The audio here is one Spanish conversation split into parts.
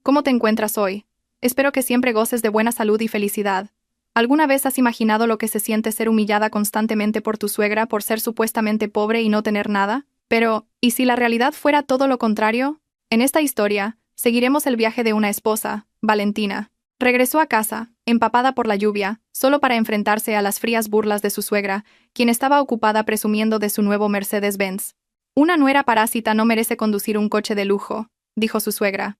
¿Cómo te encuentras hoy? Espero que siempre goces de buena salud y felicidad. ¿Alguna vez has imaginado lo que se siente ser humillada constantemente por tu suegra por ser supuestamente pobre y no tener nada? Pero, ¿y si la realidad fuera todo lo contrario? En esta historia, seguiremos el viaje de una esposa, Valentina. Regresó a casa, empapada por la lluvia, solo para enfrentarse a las frías burlas de su suegra, quien estaba ocupada presumiendo de su nuevo Mercedes-Benz. Una nuera parásita no merece conducir un coche de lujo, dijo su suegra.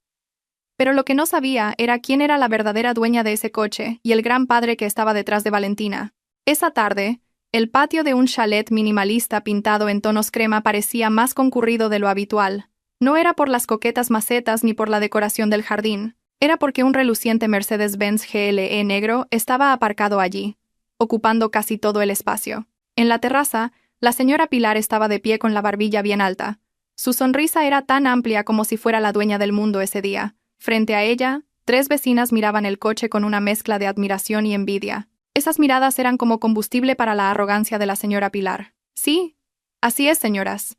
Pero lo que no sabía era quién era la verdadera dueña de ese coche y el gran padre que estaba detrás de Valentina. Esa tarde, el patio de un chalet minimalista pintado en tonos crema parecía más concurrido de lo habitual. No era por las coquetas macetas ni por la decoración del jardín, era porque un reluciente Mercedes-Benz GLE negro estaba aparcado allí, ocupando casi todo el espacio. En la terraza, la señora Pilar estaba de pie con la barbilla bien alta. Su sonrisa era tan amplia como si fuera la dueña del mundo ese día. Frente a ella, 3 vecinas miraban el coche con una mezcla de admiración y envidia. Esas miradas eran como combustible para la arrogancia de la señora Pilar. Sí, así es, señoras,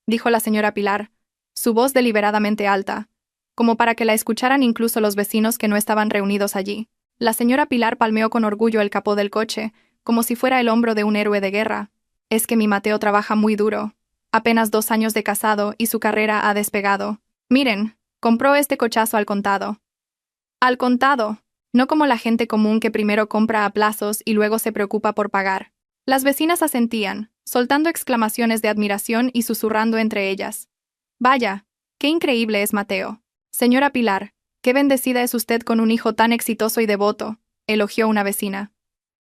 dijo la señora Pilar, su voz deliberadamente alta, como para que la escucharan incluso los vecinos que no estaban reunidos allí. La señora Pilar palmeó con orgullo el capó del coche, como si fuera el hombro de un héroe de guerra. Es que mi Mateo trabaja muy duro. Apenas 2 años de casado y su carrera ha despegado. Miren, compró este cochazo al contado. Al contado, no como la gente común que primero compra a plazos y luego se preocupa por pagar. Las vecinas asentían, soltando exclamaciones de admiración y susurrando entre ellas. Vaya, qué increíble es Mateo. Señora Pilar, qué bendecida es usted con un hijo tan exitoso y devoto, elogió una vecina.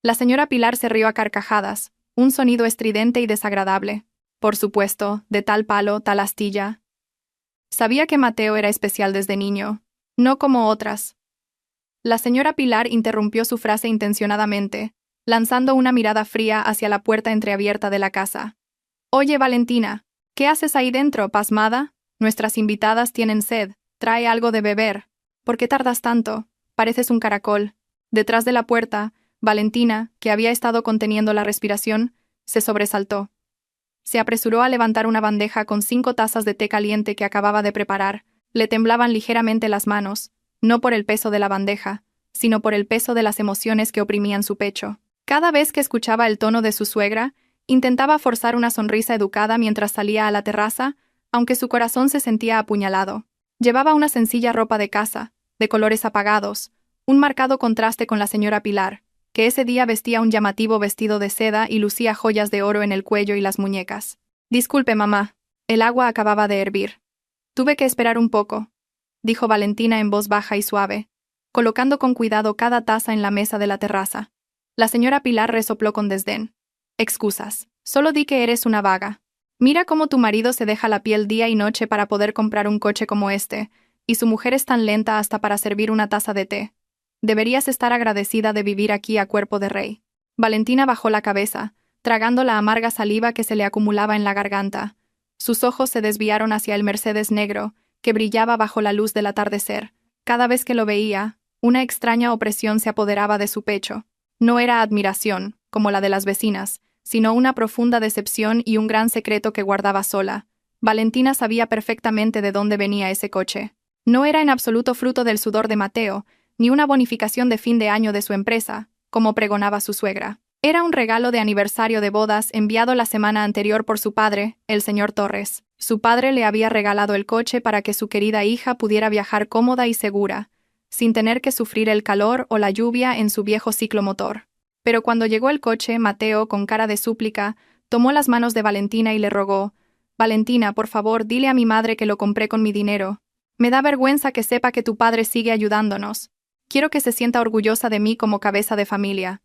La señora Pilar se rió a carcajadas, un sonido estridente y desagradable. Por supuesto, de tal palo, tal astilla. Sabía que Mateo era especial desde niño, no como otras. La señora Pilar interrumpió su frase intencionadamente, lanzando una mirada fría hacia la puerta entreabierta de la casa. Oye, Valentina, ¿qué haces ahí dentro, pasmada? Nuestras invitadas tienen sed, trae algo de beber. ¿Por qué tardas tanto? Pareces un caracol. Detrás de la puerta, Valentina, que había estado conteniendo la respiración, se sobresaltó. Se apresuró a levantar una bandeja con 5 tazas de té caliente que acababa de preparar. Le temblaban ligeramente las manos, no por el peso de la bandeja, sino por el peso de las emociones que oprimían su pecho. Cada vez que escuchaba el tono de su suegra, intentaba forzar una sonrisa educada mientras salía a la terraza, aunque su corazón se sentía apuñalado. Llevaba una sencilla ropa de casa, de colores apagados, un marcado contraste con la señora Pilar, que ese día vestía un llamativo vestido de seda y lucía joyas de oro en el cuello y las muñecas. Disculpe, mamá, el agua acababa de hervir. Tuve que esperar un poco, dijo Valentina en voz baja y suave, colocando con cuidado cada taza en la mesa de la terraza. La señora Pilar resopló con desdén. Excusas, solo di que eres una vaga. Mira cómo tu marido se deja la piel día y noche para poder comprar un coche como este, y su mujer es tan lenta hasta para servir una taza de té. Deberías estar agradecida de vivir aquí a cuerpo de rey. Valentina bajó la cabeza, tragando la amarga saliva que se le acumulaba en la garganta. Sus ojos se desviaron hacia el Mercedes negro, que brillaba bajo la luz del atardecer. Cada vez que lo veía, una extraña opresión se apoderaba de su pecho. No era admiración, como la de las vecinas, sino una profunda decepción y un gran secreto que guardaba sola. Valentina sabía perfectamente de dónde venía ese coche. No era en absoluto fruto del sudor de Mateo, ni una bonificación de fin de año de su empresa, como pregonaba su suegra. Era un regalo de aniversario de bodas enviado la semana anterior por su padre, el señor Torres. Su padre le había regalado el coche para que su querida hija pudiera viajar cómoda y segura, sin tener que sufrir el calor o la lluvia en su viejo ciclomotor. Pero cuando llegó el coche, Mateo, con cara de súplica, tomó las manos de Valentina y le rogó: «Valentina, por favor, dile a mi madre que lo compré con mi dinero. Me da vergüenza que sepa que tu padre sigue ayudándonos. Quiero que se sienta orgullosa de mí como cabeza de familia.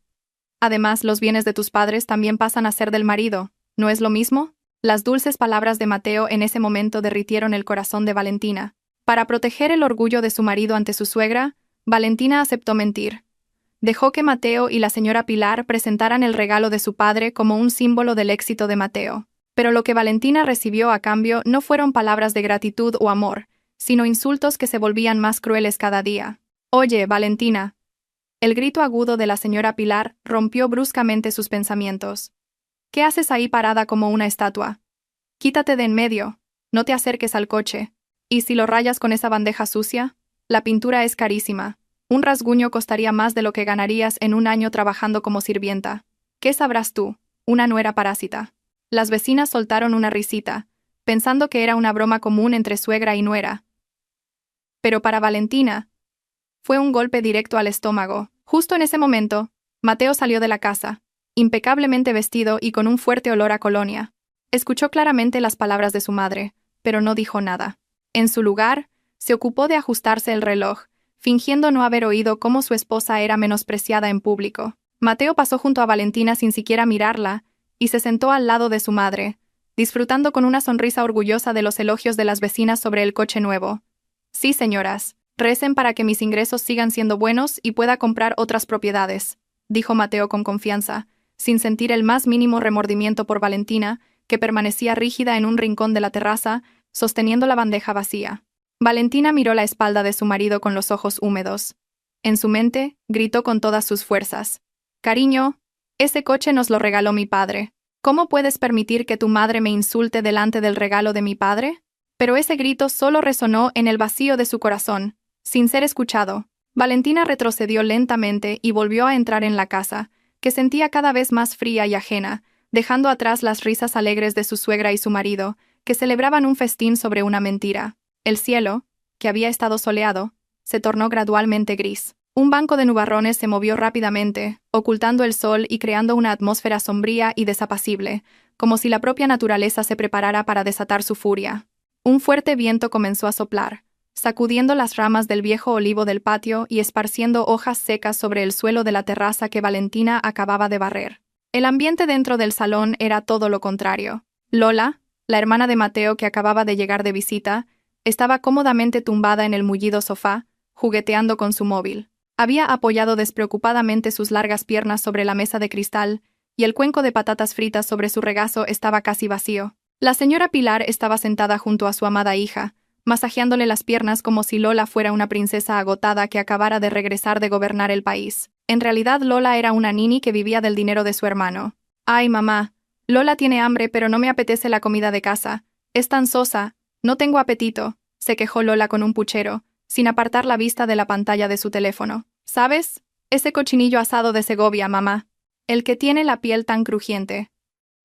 Además, los bienes de tus padres también pasan a ser del marido, ¿no es lo mismo?». Las dulces palabras de Mateo en ese momento derritieron el corazón de Valentina. Para proteger el orgullo de su marido ante su suegra, Valentina aceptó mentir. Dejó que Mateo y la señora Pilar presentaran el regalo de su padre como un símbolo del éxito de Mateo. Pero lo que Valentina recibió a cambio no fueron palabras de gratitud o amor, sino insultos que se volvían más crueles cada día. «Oye, Valentina». El grito agudo de la señora Pilar rompió bruscamente sus pensamientos. «¿Qué haces ahí parada como una estatua? Quítate de en medio, no te acerques al coche. ¿Y si lo rayas con esa bandeja sucia?». La pintura es carísima. Un rasguño costaría más de lo que ganarías en un año trabajando como sirvienta. ¿Qué sabrás tú? Una nuera parásita. Las vecinas soltaron una risita, pensando que era una broma común entre suegra y nuera. Pero para Valentina, fue un golpe directo al estómago. Justo en ese momento, Mateo salió de la casa, impecablemente vestido y con un fuerte olor a colonia. Escuchó claramente las palabras de su madre, pero no dijo nada. En su lugar, se ocupó de ajustarse el reloj, fingiendo no haber oído cómo su esposa era menospreciada en público. Mateo pasó junto a Valentina sin siquiera mirarla, y se sentó al lado de su madre, disfrutando con una sonrisa orgullosa de los elogios de las vecinas sobre el coche nuevo. Sí, señoras, recen para que mis ingresos sigan siendo buenos y pueda comprar otras propiedades, dijo Mateo con confianza, sin sentir el más mínimo remordimiento por Valentina, que permanecía rígida en un rincón de la terraza, sosteniendo la bandeja vacía. Valentina miró la espalda de su marido con los ojos húmedos. En su mente, gritó con todas sus fuerzas: «Cariño, ese coche nos lo regaló mi padre. ¿Cómo puedes permitir que tu madre me insulte delante del regalo de mi padre?» Pero ese grito solo resonó en el vacío de su corazón, sin ser escuchado. Valentina retrocedió lentamente y volvió a entrar en la casa, que sentía cada vez más fría y ajena, dejando atrás las risas alegres de su suegra y su marido, que celebraban un festín sobre una mentira. El cielo, que había estado soleado, se tornó gradualmente gris. Un banco de nubarrones se movió rápidamente, ocultando el sol y creando una atmósfera sombría y desapacible, como si la propia naturaleza se preparara para desatar su furia. Un fuerte viento comenzó a soplar, sacudiendo las ramas del viejo olivo del patio y esparciendo hojas secas sobre el suelo de la terraza que Valentina acababa de barrer. El ambiente dentro del salón era todo lo contrario. Lola, la hermana de Mateo que acababa de llegar de visita, estaba cómodamente tumbada en el mullido sofá, jugueteando con su móvil. Había apoyado despreocupadamente sus largas piernas sobre la mesa de cristal, y el cuenco de patatas fritas sobre su regazo estaba casi vacío. La señora Pilar estaba sentada junto a su amada hija, masajeándole las piernas como si Lola fuera una princesa agotada que acabara de regresar de gobernar el país. En realidad Lola era una nini que vivía del dinero de su hermano. «Ay, mamá, Lola tiene hambre pero no me apetece la comida de casa. Es tan sosa, no tengo apetito», se quejó Lola con un puchero, sin apartar la vista de la pantalla de su teléfono. «¿Sabes? Ese cochinillo asado de Segovia, mamá. El que tiene la piel tan crujiente.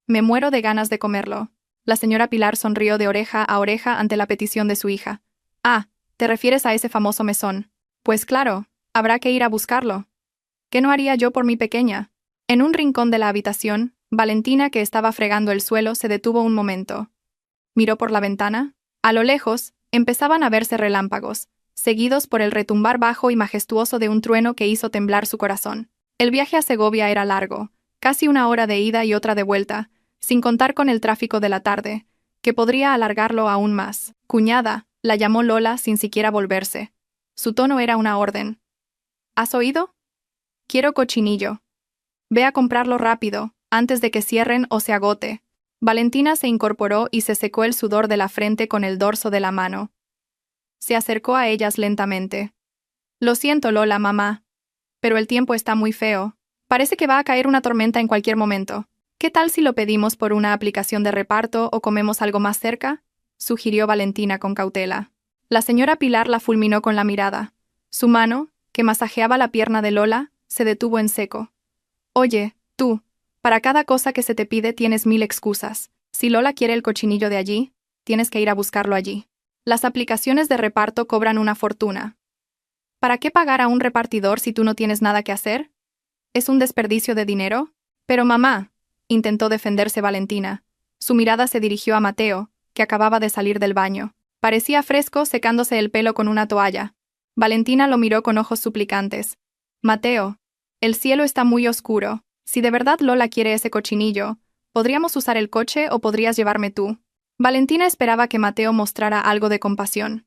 Me muero de ganas de comerlo». La señora Pilar sonrió de oreja a oreja ante la petición de su hija. «Ah, ¿te refieres a ese famoso mesón? Pues claro, habrá que ir a buscarlo. ¿Qué no haría yo por mi pequeña?» En un rincón de la habitación, Valentina, que estaba fregando el suelo, se detuvo un momento. Miró por la ventana. A lo lejos, empezaban a verse relámpagos, seguidos por el retumbar bajo y majestuoso de un trueno que hizo temblar su corazón. El viaje a Segovia era largo, casi 1 hora de ida y otra de vuelta, sin contar con el tráfico de la tarde, que podría alargarlo aún más. «Cuñada», la llamó Lola sin siquiera volverse. Su tono era una orden. «¿Has oído? Quiero cochinillo. Ve a comprarlo rápido, antes de que cierren o se agote». Valentina se incorporó y se secó el sudor de la frente con el dorso de la mano. Se acercó a ellas lentamente. «Lo siento, Lola, mamá. Pero el tiempo está muy feo. Parece que va a caer una tormenta en cualquier momento. ¿Qué tal si lo pedimos por una aplicación de reparto o comemos algo más cerca?», sugirió Valentina con cautela. La señora Pilar la fulminó con la mirada. Su mano, que masajeaba la pierna de Lola, se detuvo en seco. «Oye, tú, para cada cosa que se te pide tienes 1000 excusas. Si Lola quiere el cochinillo de allí, tienes que ir a buscarlo allí. Las aplicaciones de reparto cobran una fortuna. ¿Para qué pagar a un repartidor si tú no tienes nada que hacer? ¿Es un desperdicio de dinero?» «Pero mamá», intentó defenderse Valentina. Su mirada se dirigió a Mateo, que acababa de salir del baño. Parecía fresco, secándose el pelo con una toalla. Valentina lo miró con ojos suplicantes. «Mateo, el cielo está muy oscuro. Si de verdad Lola quiere ese cochinillo, ¿podríamos usar el coche o podrías llevarme tú?» Valentina esperaba que Mateo mostrara algo de compasión.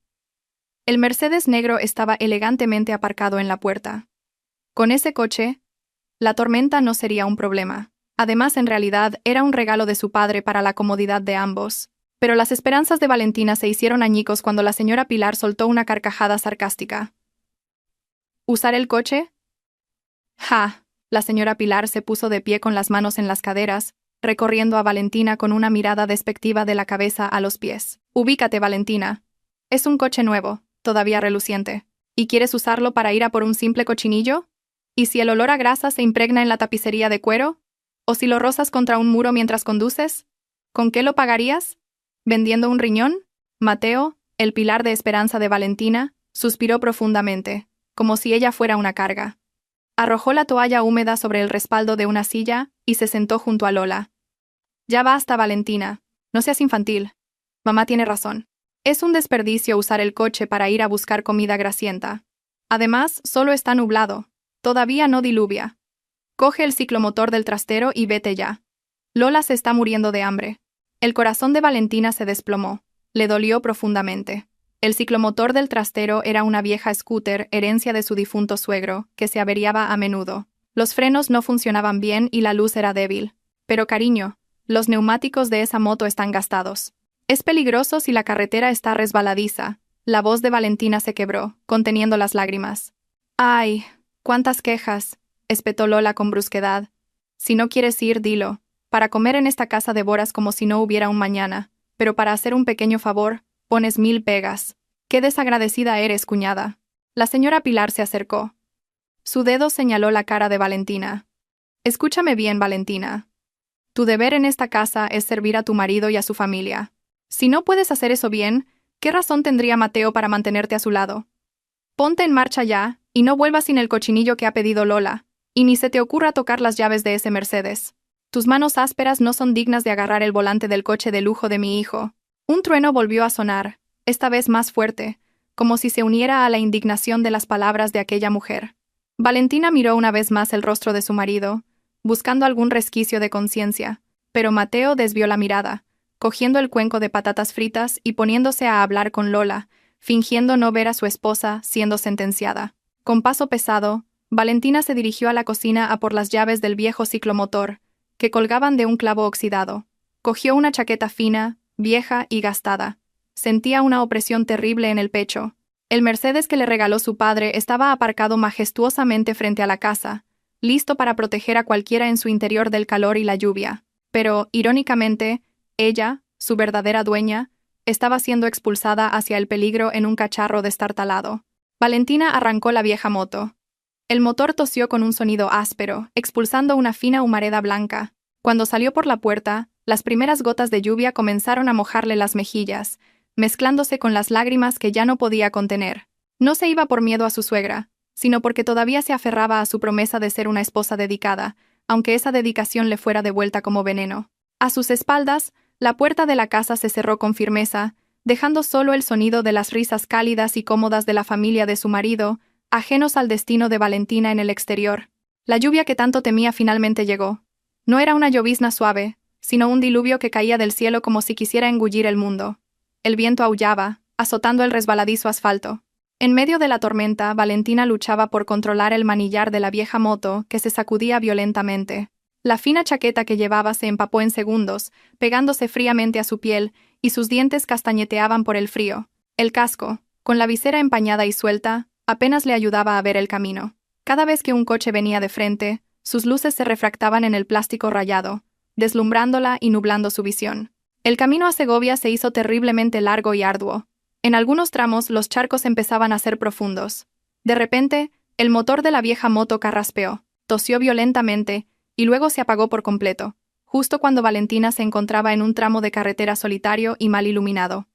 El Mercedes negro estaba elegantemente aparcado en la puerta. Con ese coche, la tormenta no sería un problema. Además, en realidad, era un regalo de su padre para la comodidad de ambos. Pero las esperanzas de Valentina se hicieron añicos cuando la señora Pilar soltó una carcajada sarcástica. «¿Usar el coche?» «Ja». La señora Pilar se puso de pie con las manos en las caderas, recorriendo a Valentina con una mirada despectiva de la cabeza a los pies. «Ubícate, Valentina. Es un coche nuevo, todavía reluciente. ¿Y quieres usarlo para ir a por un simple cochinillo? ¿Y si el olor a grasa se impregna en la tapicería de cuero? ¿O si lo rozas contra un muro mientras conduces? ¿Con qué lo pagarías? ¿Vendiendo un riñón? Mateo, el pilar de esperanza de Valentina, suspiró profundamente, como si ella fuera una carga. Arrojó la toalla húmeda sobre el respaldo de una silla y se sentó junto a Lola. Ya basta, Valentina. No seas infantil. Mamá tiene razón. Es un desperdicio usar el coche para ir a buscar comida grasienta. Además, solo está nublado. Todavía no diluvia. Coge el ciclomotor del trastero y vete ya. Lola se está muriendo de hambre. El corazón de Valentina se desplomó. Le dolió profundamente. El ciclomotor del trastero era una vieja scooter, herencia de su difunto suegro, que se averiaba a menudo. Los frenos no funcionaban bien y la luz era débil. Pero cariño, los neumáticos de esa moto están gastados. Es peligroso si la carretera está resbaladiza. La voz de Valentina se quebró, conteniendo las lágrimas. ¡Ay! ¡Cuántas quejas! Espetó Lola con brusquedad. Si no quieres ir, dilo. Para comer en esta casa devoras como si no hubiera un mañana, pero para hacer un pequeño favor, pones 1000 pegas. ¡Qué desagradecida eres, cuñada! La señora Pilar se acercó. Su dedo señaló la cara de Valentina. Escúchame bien, Valentina. Tu deber en esta casa es servir a tu marido y a su familia. Si no puedes hacer eso bien, ¿qué razón tendría Mateo para mantenerte a su lado? Ponte en marcha ya, y no vuelvas sin el cochinillo que ha pedido Lola, y ni se te ocurra tocar las llaves de ese Mercedes. Tus manos ásperas no son dignas de agarrar el volante del coche de lujo de mi hijo. Un trueno volvió a sonar, esta vez más fuerte, como si se uniera a la indignación de las palabras de aquella mujer. Valentina miró una vez más el rostro de su marido, buscando algún resquicio de conciencia, pero Mateo desvió la mirada, cogiendo el cuenco de patatas fritas y poniéndose a hablar con Lola, fingiendo no ver a su esposa siendo sentenciada. Con paso pesado, Valentina se dirigió a la cocina a por las llaves del viejo ciclomotor, que colgaban de un clavo oxidado. Cogió una chaqueta fina, vieja y gastada. Sentía una opresión terrible en el pecho. El Mercedes que le regaló su padre estaba aparcado majestuosamente frente a la casa, listo para proteger a cualquiera en su interior del calor y la lluvia. Pero, irónicamente, ella, su verdadera dueña, estaba siendo expulsada hacia el peligro en un cacharro destartalado. Valentina arrancó la vieja moto. El motor tosió con un sonido áspero, expulsando una fina humareda blanca. Cuando salió por la puerta, las primeras gotas de lluvia comenzaron a mojarle las mejillas, mezclándose con las lágrimas que ya no podía contener. No se iba por miedo a su suegra, sino porque todavía se aferraba a su promesa de ser una esposa dedicada, aunque esa dedicación le fuera devuelta como veneno. A sus espaldas, la puerta de la casa se cerró con firmeza, dejando solo el sonido de las risas cálidas y cómodas de la familia de su marido, ajenos al destino de Valentina en el exterior. La lluvia que tanto temía finalmente llegó. No era una llovizna suave, sino un diluvio que caía del cielo como si quisiera engullir el mundo. El viento aullaba, azotando el resbaladizo asfalto. En medio de la tormenta, Valentina luchaba por controlar el manillar de la vieja moto que se sacudía violentamente. La fina chaqueta que llevaba se empapó en segundos, pegándose fríamente a su piel, y sus dientes castañeteaban por el frío. El casco, con la visera empañada y suelta, apenas le ayudaba a ver el camino. Cada vez que un coche venía de frente, sus luces se refractaban en el plástico rayado, deslumbrándola y nublando su visión. El camino a Segovia se hizo terriblemente largo y arduo. En algunos tramos los charcos empezaban a ser profundos. De repente, el motor de la vieja moto carraspeó, tosió violentamente, y luego se apagó por completo, justo cuando Valentina se encontraba en un tramo de carretera solitario y mal iluminado.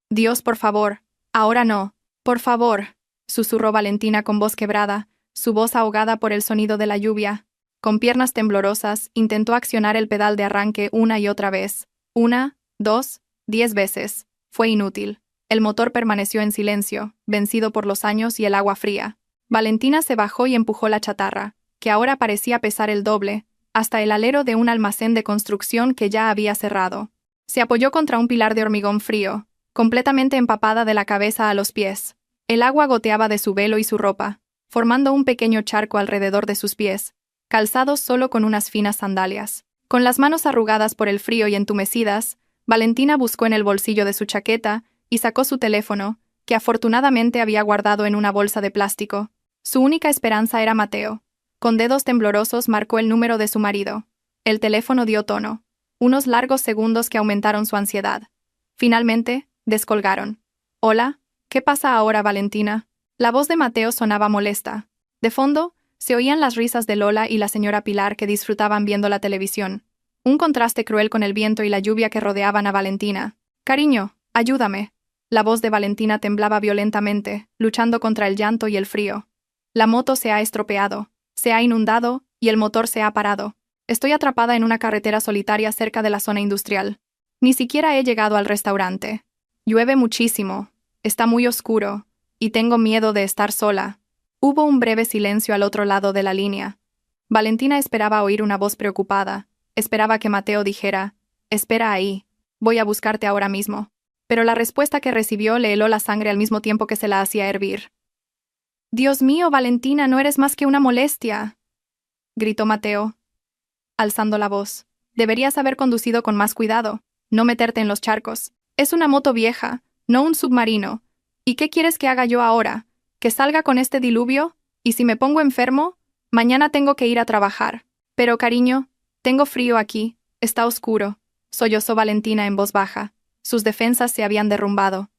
«Dios, por favor, ahora no, por favor», susurró Valentina con voz quebrada, su voz ahogada por el sonido de la lluvia. Con piernas temblorosas, intentó accionar el pedal de arranque una y otra vez. 1, 2, 10 veces. Fue inútil. El motor permaneció en silencio, vencido por los años y el agua fría. Valentina se bajó y empujó la chatarra, que ahora parecía pesar el doble, hasta el alero de un almacén de construcción que ya había cerrado. Se apoyó contra un pilar de hormigón frío, completamente empapada de la cabeza a los pies. El agua goteaba de su velo y su ropa, formando un pequeño charco alrededor de sus pies, calzados solo con unas finas sandalias. Con las manos arrugadas por el frío y entumecidas, Valentina buscó en el bolsillo de su chaqueta y sacó su teléfono, que afortunadamente había guardado en una bolsa de plástico. Su única esperanza era Mateo. Con dedos temblorosos marcó el número de su marido. El teléfono dio tono. Unos largos segundos que aumentaron su ansiedad. Finalmente, descolgaron. «Hola, ¿qué pasa ahora, Valentina?» La voz de Mateo sonaba molesta. De fondo, se oían las risas de Lola y la señora Pilar que disfrutaban viendo la televisión. Un contraste cruel con el viento y la lluvia que rodeaban a Valentina. «Cariño, ayúdame». La voz de Valentina temblaba violentamente, luchando contra el llanto y el frío. «La moto se ha estropeado, se ha inundado y el motor se ha parado. Estoy atrapada en una carretera solitaria cerca de la zona industrial. Ni siquiera he llegado al restaurante. Llueve muchísimo, está muy oscuro, y tengo miedo de estar sola». Hubo un breve silencio al otro lado de la línea. Valentina esperaba oír una voz preocupada. Esperaba que Mateo dijera: «Espera ahí, voy a buscarte ahora mismo». Pero la respuesta que recibió le heló la sangre al mismo tiempo que se la hacía hervir. «Dios mío, Valentina, no eres más que una molestia», gritó Mateo, alzando la voz. «Deberías haber conducido con más cuidado, no meterte en los charcos. Es una moto vieja, no un submarino. ¿Y qué quieres que haga yo ahora? ¿Que salga con este diluvio? ¿Y si me pongo enfermo? Mañana tengo que ir a trabajar». «Pero, cariño, tengo frío aquí, está oscuro», sollozó Valentina en voz baja. Sus defensas se habían derrumbado.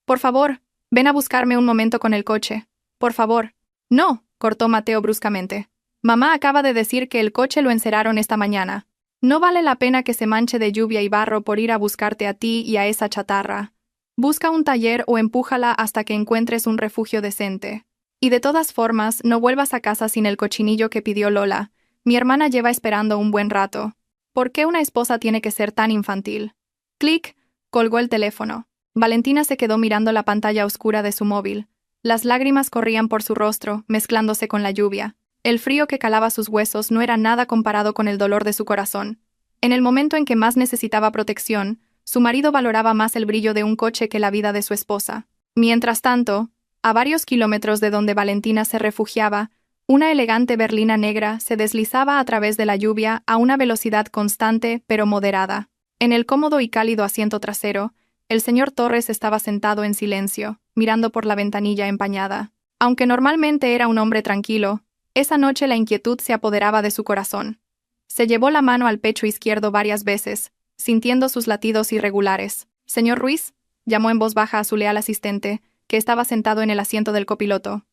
«Por favor, ven a buscarme un momento con el coche. Por favor». «No», cortó Mateo bruscamente. «Mamá acaba de decir que el coche lo enceraron esta mañana. No vale la pena que se manche de lluvia y barro por ir a buscarte a ti y a esa chatarra. Busca un taller o empújala hasta que encuentres un refugio decente. Y de todas formas, no vuelvas a casa sin el cochinillo que pidió Lola. Mi hermana lleva esperando un buen rato. ¿Por qué una esposa tiene que ser tan infantil?» Clic, colgó el teléfono. Valentina se quedó mirando la pantalla oscura de su móvil. Las lágrimas corrían por su rostro, mezclándose con la lluvia. El frío que calaba sus huesos no era nada comparado con el dolor de su corazón. En el momento en que más necesitaba protección, su marido valoraba más el brillo de un coche que la vida de su esposa. Mientras tanto, a varios kilómetros de donde Valentina se refugiaba, una elegante berlina negra se deslizaba a través de la lluvia a una velocidad constante pero moderada. En el cómodo y cálido asiento trasero, el señor Torres estaba sentado en silencio, mirando por la ventanilla empañada. Aunque normalmente era un hombre tranquilo, esa noche la inquietud se apoderaba de su corazón. Se llevó la mano al pecho izquierdo varias veces, sintiendo sus latidos irregulares. «Señor Ruiz», llamó en voz baja a su leal asistente, que estaba sentado en el asiento del copiloto.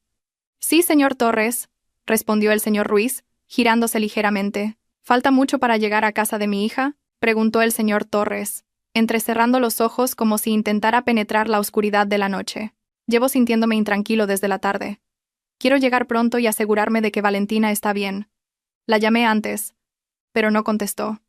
«Sí, señor Torres», respondió el señor Ruiz, girándose ligeramente. «¿Falta mucho para llegar a casa de mi hija?», preguntó el señor Torres, entrecerrando los ojos como si intentara penetrar la oscuridad de la noche. «Llevo sintiéndome intranquilo desde la tarde. Quiero llegar pronto y asegurarme de que Valentina está bien. La llamé antes, pero no contestó.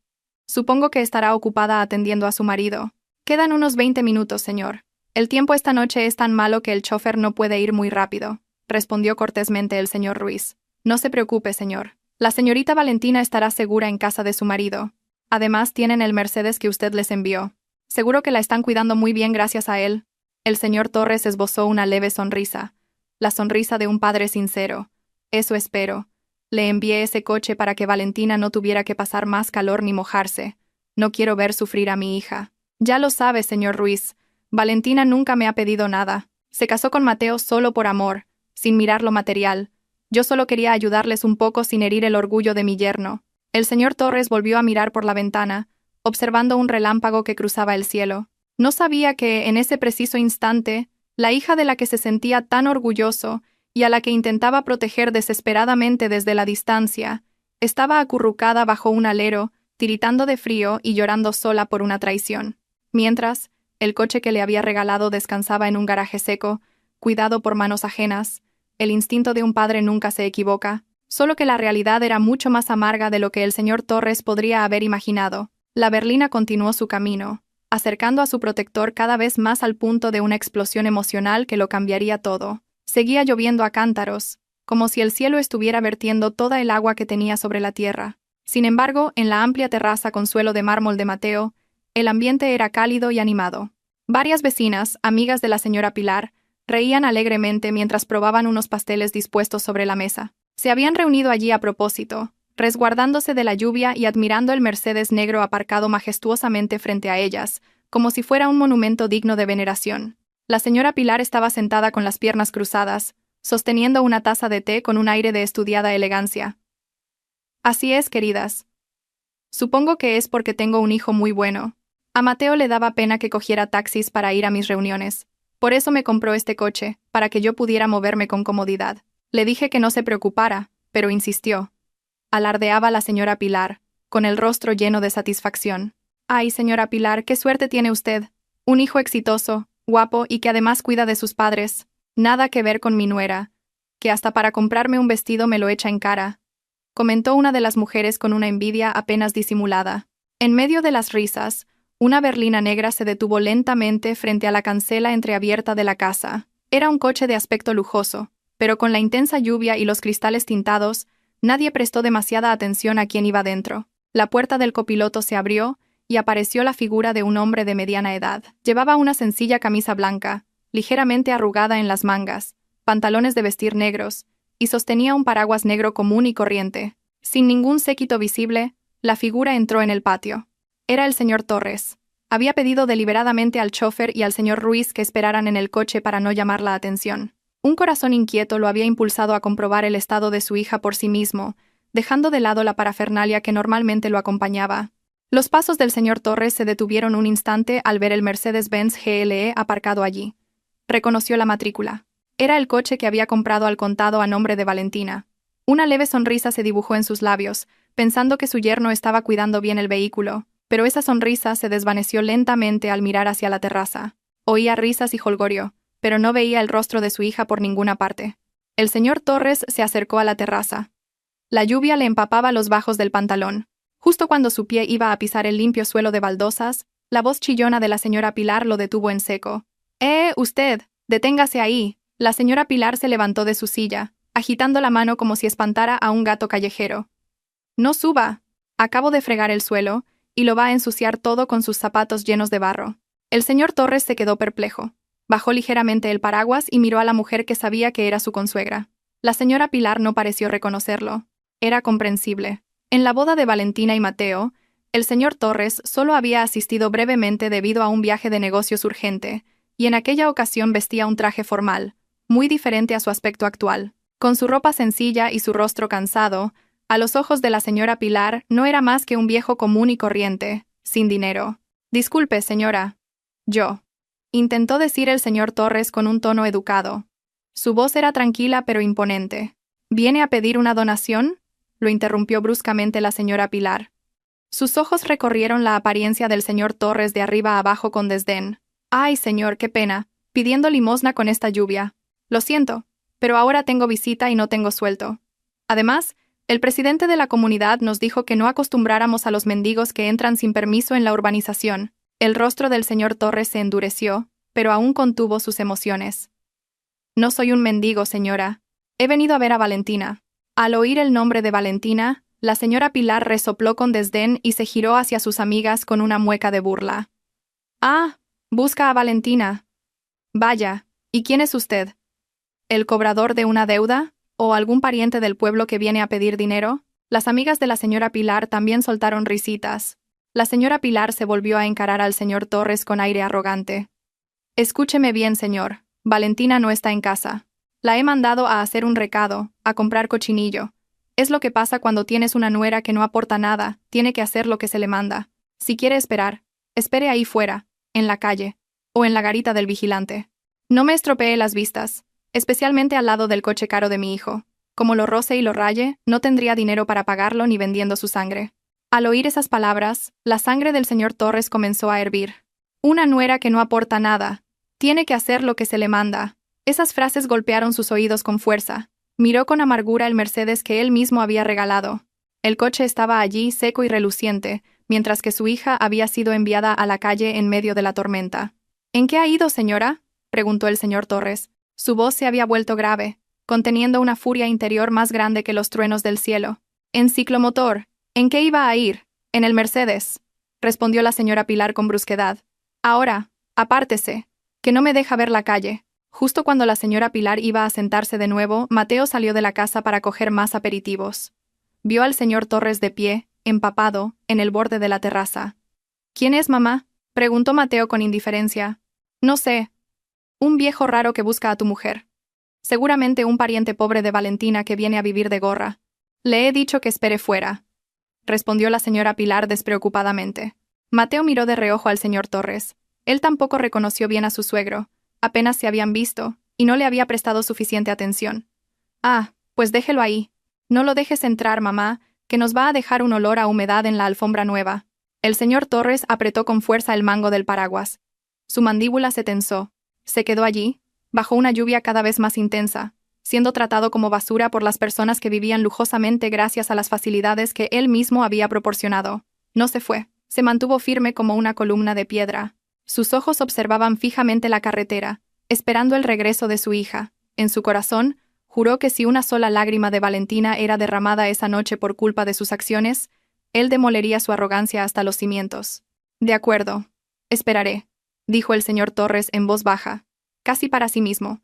Supongo que estará ocupada atendiendo a su marido. Quedan unos 20 minutos, señor. El tiempo esta noche es tan malo que el chofer no puede ir muy rápido», respondió cortésmente el señor Ruiz. «No se preocupe, señor. La señorita Valentina estará segura en casa de su marido. Además, tienen el Mercedes que usted les envió. Seguro que la están cuidando muy bien gracias a él». El señor Torres esbozó una leve sonrisa. La sonrisa de un padre sincero. «Eso espero. Le envié ese coche para que Valentina no tuviera que pasar más calor ni mojarse. No quiero ver sufrir a mi hija». «Ya lo sabe, señor Ruiz. Valentina nunca me ha pedido nada. Se casó con Mateo solo por amor, sin mirar lo material. Yo solo quería ayudarles un poco sin herir el orgullo de mi yerno». El señor Torres volvió a mirar por la ventana, observando un relámpago que cruzaba el cielo. No sabía que, en ese preciso instante, la hija de la que se sentía tan orgulloso y a la que intentaba proteger desesperadamente desde la distancia, estaba acurrucada bajo un alero, tiritando de frío y llorando sola por una traición. Mientras, el coche que le había regalado descansaba en un garaje seco, cuidado por manos ajenas. El instinto de un padre nunca se equivoca. Solo que la realidad era mucho más amarga de lo que el señor Torres podría haber imaginado. La berlina continuó su camino, acercando a su protector cada vez más al punto de una explosión emocional que lo cambiaría todo. Seguía lloviendo a cántaros, como si el cielo estuviera vertiendo toda el agua que tenía sobre la tierra. Sin embargo, en la amplia terraza con suelo de mármol de Mateo, el ambiente era cálido y animado. Varias vecinas, amigas de la señora Pilar, reían alegremente mientras probaban unos pasteles dispuestos sobre la mesa. Se habían reunido allí a propósito, resguardándose de la lluvia y admirando el Mercedes negro aparcado majestuosamente frente a ellas, como si fuera un monumento digno de veneración. La señora Pilar estaba sentada con las piernas cruzadas, sosteniendo una taza de té con un aire de estudiada elegancia. «Así es, queridas. Supongo que es porque tengo un hijo muy bueno. A Mateo le daba pena que cogiera taxis para ir a mis reuniones. Por eso me compró este coche, para que yo pudiera moverme con comodidad. Le dije que no se preocupara, pero insistió. Alardeaba la señora Pilar, con el rostro lleno de satisfacción. Ay, señora Pilar, qué suerte tiene usted. Un hijo exitoso, guapo y que además cuida de sus padres. Nada que ver con mi nuera, que hasta para comprarme un vestido me lo echa en cara, comentó una de las mujeres con una envidia apenas disimulada. En medio de las risas, una berlina negra se detuvo lentamente frente a la cancela entreabierta de la casa. Era un coche de aspecto lujoso, pero con la intensa lluvia y los cristales tintados, nadie prestó demasiada atención a quién iba dentro. La puerta del copiloto se abrió y apareció la figura de un hombre de mediana edad. Llevaba una sencilla camisa blanca, ligeramente arrugada en las mangas, pantalones de vestir negros, y sostenía un paraguas negro común y corriente. Sin ningún séquito visible, la figura entró en el patio. Era el señor Torres. Había pedido deliberadamente al chofer y al señor Ruiz que esperaran en el coche para no llamar la atención. Un corazón inquieto lo había impulsado a comprobar el estado de su hija por sí mismo, dejando de lado la parafernalia que normalmente lo acompañaba. Los pasos del señor Torres se detuvieron un instante al ver el Mercedes-Benz GLE aparcado allí. Reconoció la matrícula. Era el coche que había comprado al contado a nombre de Valentina. Una leve sonrisa se dibujó en sus labios, pensando que su yerno estaba cuidando bien el vehículo, pero esa sonrisa se desvaneció lentamente al mirar hacia la terraza. Oía risas y jolgorio, pero no veía el rostro de su hija por ninguna parte. El señor Torres se acercó a la terraza. La lluvia le empapaba los bajos del pantalón. Justo cuando su pie iba a pisar el limpio suelo de baldosas, la voz chillona de la señora Pilar lo detuvo en seco. Usted! Deténgase ahí. La señora Pilar se levantó de su silla, agitando la mano como si espantara a un gato callejero. No suba. Acabo de fregar el suelo, y lo va a ensuciar todo con sus zapatos llenos de barro. El señor Torres se quedó perplejo. Bajó ligeramente el paraguas y miró a la mujer que sabía que era su consuegra. La señora Pilar no pareció reconocerlo. Era comprensible. En la boda de Valentina y Mateo, el señor Torres solo había asistido brevemente debido a un viaje de negocios urgente, y en aquella ocasión vestía un traje formal, muy diferente a su aspecto actual. Con su ropa sencilla y su rostro cansado, a los ojos de la señora Pilar no era más que un viejo común y corriente, sin dinero. Disculpe, señora. Yo. Intentó decir el señor Torres con un tono educado. Su voz era tranquila pero imponente. ¿Viene a pedir una donación?, lo interrumpió bruscamente la señora Pilar. Sus ojos recorrieron la apariencia del señor Torres de arriba a abajo con desdén. Ay, señor, qué pena, pidiendo limosna con esta lluvia. Lo siento, pero ahora tengo visita y no tengo sueldo. Además, el presidente de la comunidad nos dijo que no acostumbráramos a los mendigos que entran sin permiso en la urbanización. El rostro del señor Torres se endureció, pero aún contuvo sus emociones. No soy un mendigo, señora. He venido a ver a Valentina. Al oír el nombre de Valentina, la señora Pilar resopló con desdén y se giró hacia sus amigas con una mueca de burla. Ah, busca a Valentina. Vaya, ¿y quién es usted? ¿El cobrador de una deuda? ¿O algún pariente del pueblo que viene a pedir dinero? Las amigas de la señora Pilar también soltaron risitas. La señora Pilar se volvió a encarar al señor Torres con aire arrogante. Escúcheme bien, señor. Valentina no está en casa. La he mandado a hacer un recado, a comprar cochinillo. Es lo que pasa cuando tienes una nuera que no aporta nada, tiene que hacer lo que se le manda. Si quiere esperar, espere ahí fuera, en la calle, o en la garita del vigilante. No me estropee las vistas, especialmente al lado del coche caro de mi hijo. Como lo roce y lo raye, no tendría dinero para pagarlo ni vendiendo su sangre. Al oír esas palabras, la sangre del señor Torres comenzó a hervir. Una nuera que no aporta nada, tiene que hacer lo que se le manda. Esas frases golpearon sus oídos con fuerza. Miró con amargura el Mercedes que él mismo había regalado. El coche estaba allí seco y reluciente, mientras que su hija había sido enviada a la calle en medio de la tormenta. ¿En qué ha ido, señora?, preguntó el señor Torres. Su voz se había vuelto grave, conteniendo una furia interior más grande que los truenos del cielo. En ciclomotor. ¿En qué iba a ir? En el Mercedes, respondió la señora Pilar con brusquedad. Ahora, apártese, que no me deja ver la calle. Justo cuando la señora Pilar iba a sentarse de nuevo, Mateo salió de la casa para coger más aperitivos. Vio al señor Torres de pie, empapado, en el borde de la terraza. ¿Quién es, mamá?, preguntó Mateo con indiferencia. No sé. Un viejo raro que busca a tu mujer. Seguramente un pariente pobre de Valentina que viene a vivir de gorra. Le he dicho que espere fuera, respondió la señora Pilar despreocupadamente. Mateo miró de reojo al señor Torres. Él tampoco reconoció bien a su suegro, Apenas se habían visto, y no le había prestado suficiente atención. Ah, pues déjelo ahí. No lo dejes entrar, mamá, que nos va a dejar un olor a humedad en la alfombra nueva. El señor Torres apretó con fuerza el mango del paraguas. Su mandíbula se tensó. Se quedó allí, bajo una lluvia cada vez más intensa, siendo tratado como basura por las personas que vivían lujosamente gracias a las facilidades que él mismo había proporcionado. No se fue. Se mantuvo firme como una columna de piedra. Sus ojos observaban fijamente la carretera, esperando el regreso de su hija. En su corazón, juró que si una sola lágrima de Valentina era derramada esa noche por culpa de sus acciones, él demolería su arrogancia hasta los cimientos. «De acuerdo. Esperaré», dijo el señor Torres en voz baja, casi para sí mismo.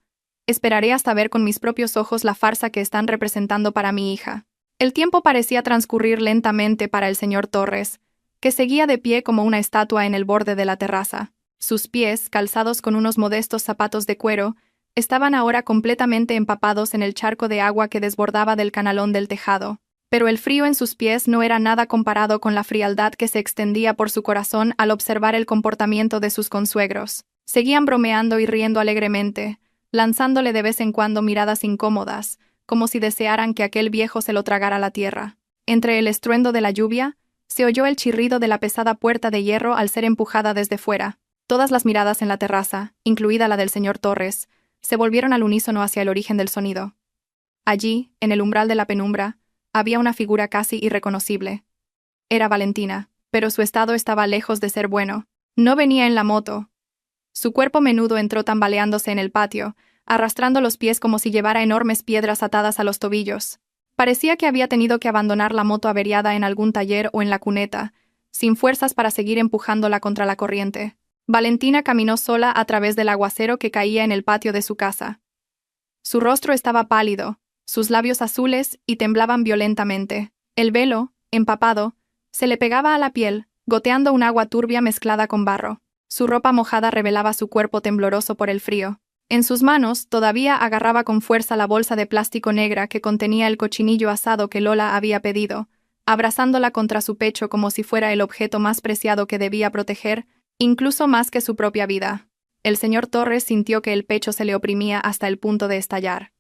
«Esperaré hasta ver con mis propios ojos la farsa que están representando para mi hija». El tiempo parecía transcurrir lentamente para el señor Torres, que seguía de pie como una estatua en el borde de la terraza. Sus pies, calzados con unos modestos zapatos de cuero, estaban ahora completamente empapados en el charco de agua que desbordaba del canalón del tejado. Pero el frío en sus pies no era nada comparado con la frialdad que se extendía por su corazón al observar el comportamiento de sus consuegros. Seguían bromeando y riendo alegremente, lanzándole de vez en cuando miradas incómodas, como si desearan que aquel viejo se lo tragara la tierra. Entre el estruendo de la lluvia, se oyó el chirrido de la pesada puerta de hierro al ser empujada desde fuera. Todas las miradas en la terraza, incluida la del señor Torres, se volvieron al unísono hacia el origen del sonido. Allí, en el umbral de la penumbra, había una figura casi irreconocible. Era Valentina, pero su estado estaba lejos de ser bueno. No venía en la moto. Su cuerpo menudo entró tambaleándose en el patio, arrastrando los pies como si llevara enormes piedras atadas a los tobillos. Parecía que había tenido que abandonar la moto averiada en algún taller o en la cuneta, sin fuerzas para seguir empujándola contra la corriente. Valentina caminó sola a través del aguacero que caía en el patio de su casa. Su rostro estaba pálido, sus labios azules y temblaban violentamente. El velo, empapado, se le pegaba a la piel, goteando un agua turbia mezclada con barro. Su ropa mojada revelaba su cuerpo tembloroso por el frío. En sus manos todavía agarraba con fuerza la bolsa de plástico negra que contenía el cochinillo asado que Lola había pedido, abrazándola contra su pecho como si fuera el objeto más preciado que debía proteger, incluso más que su propia vida. El señor Torres sintió que el pecho se le oprimía hasta el punto de estallar.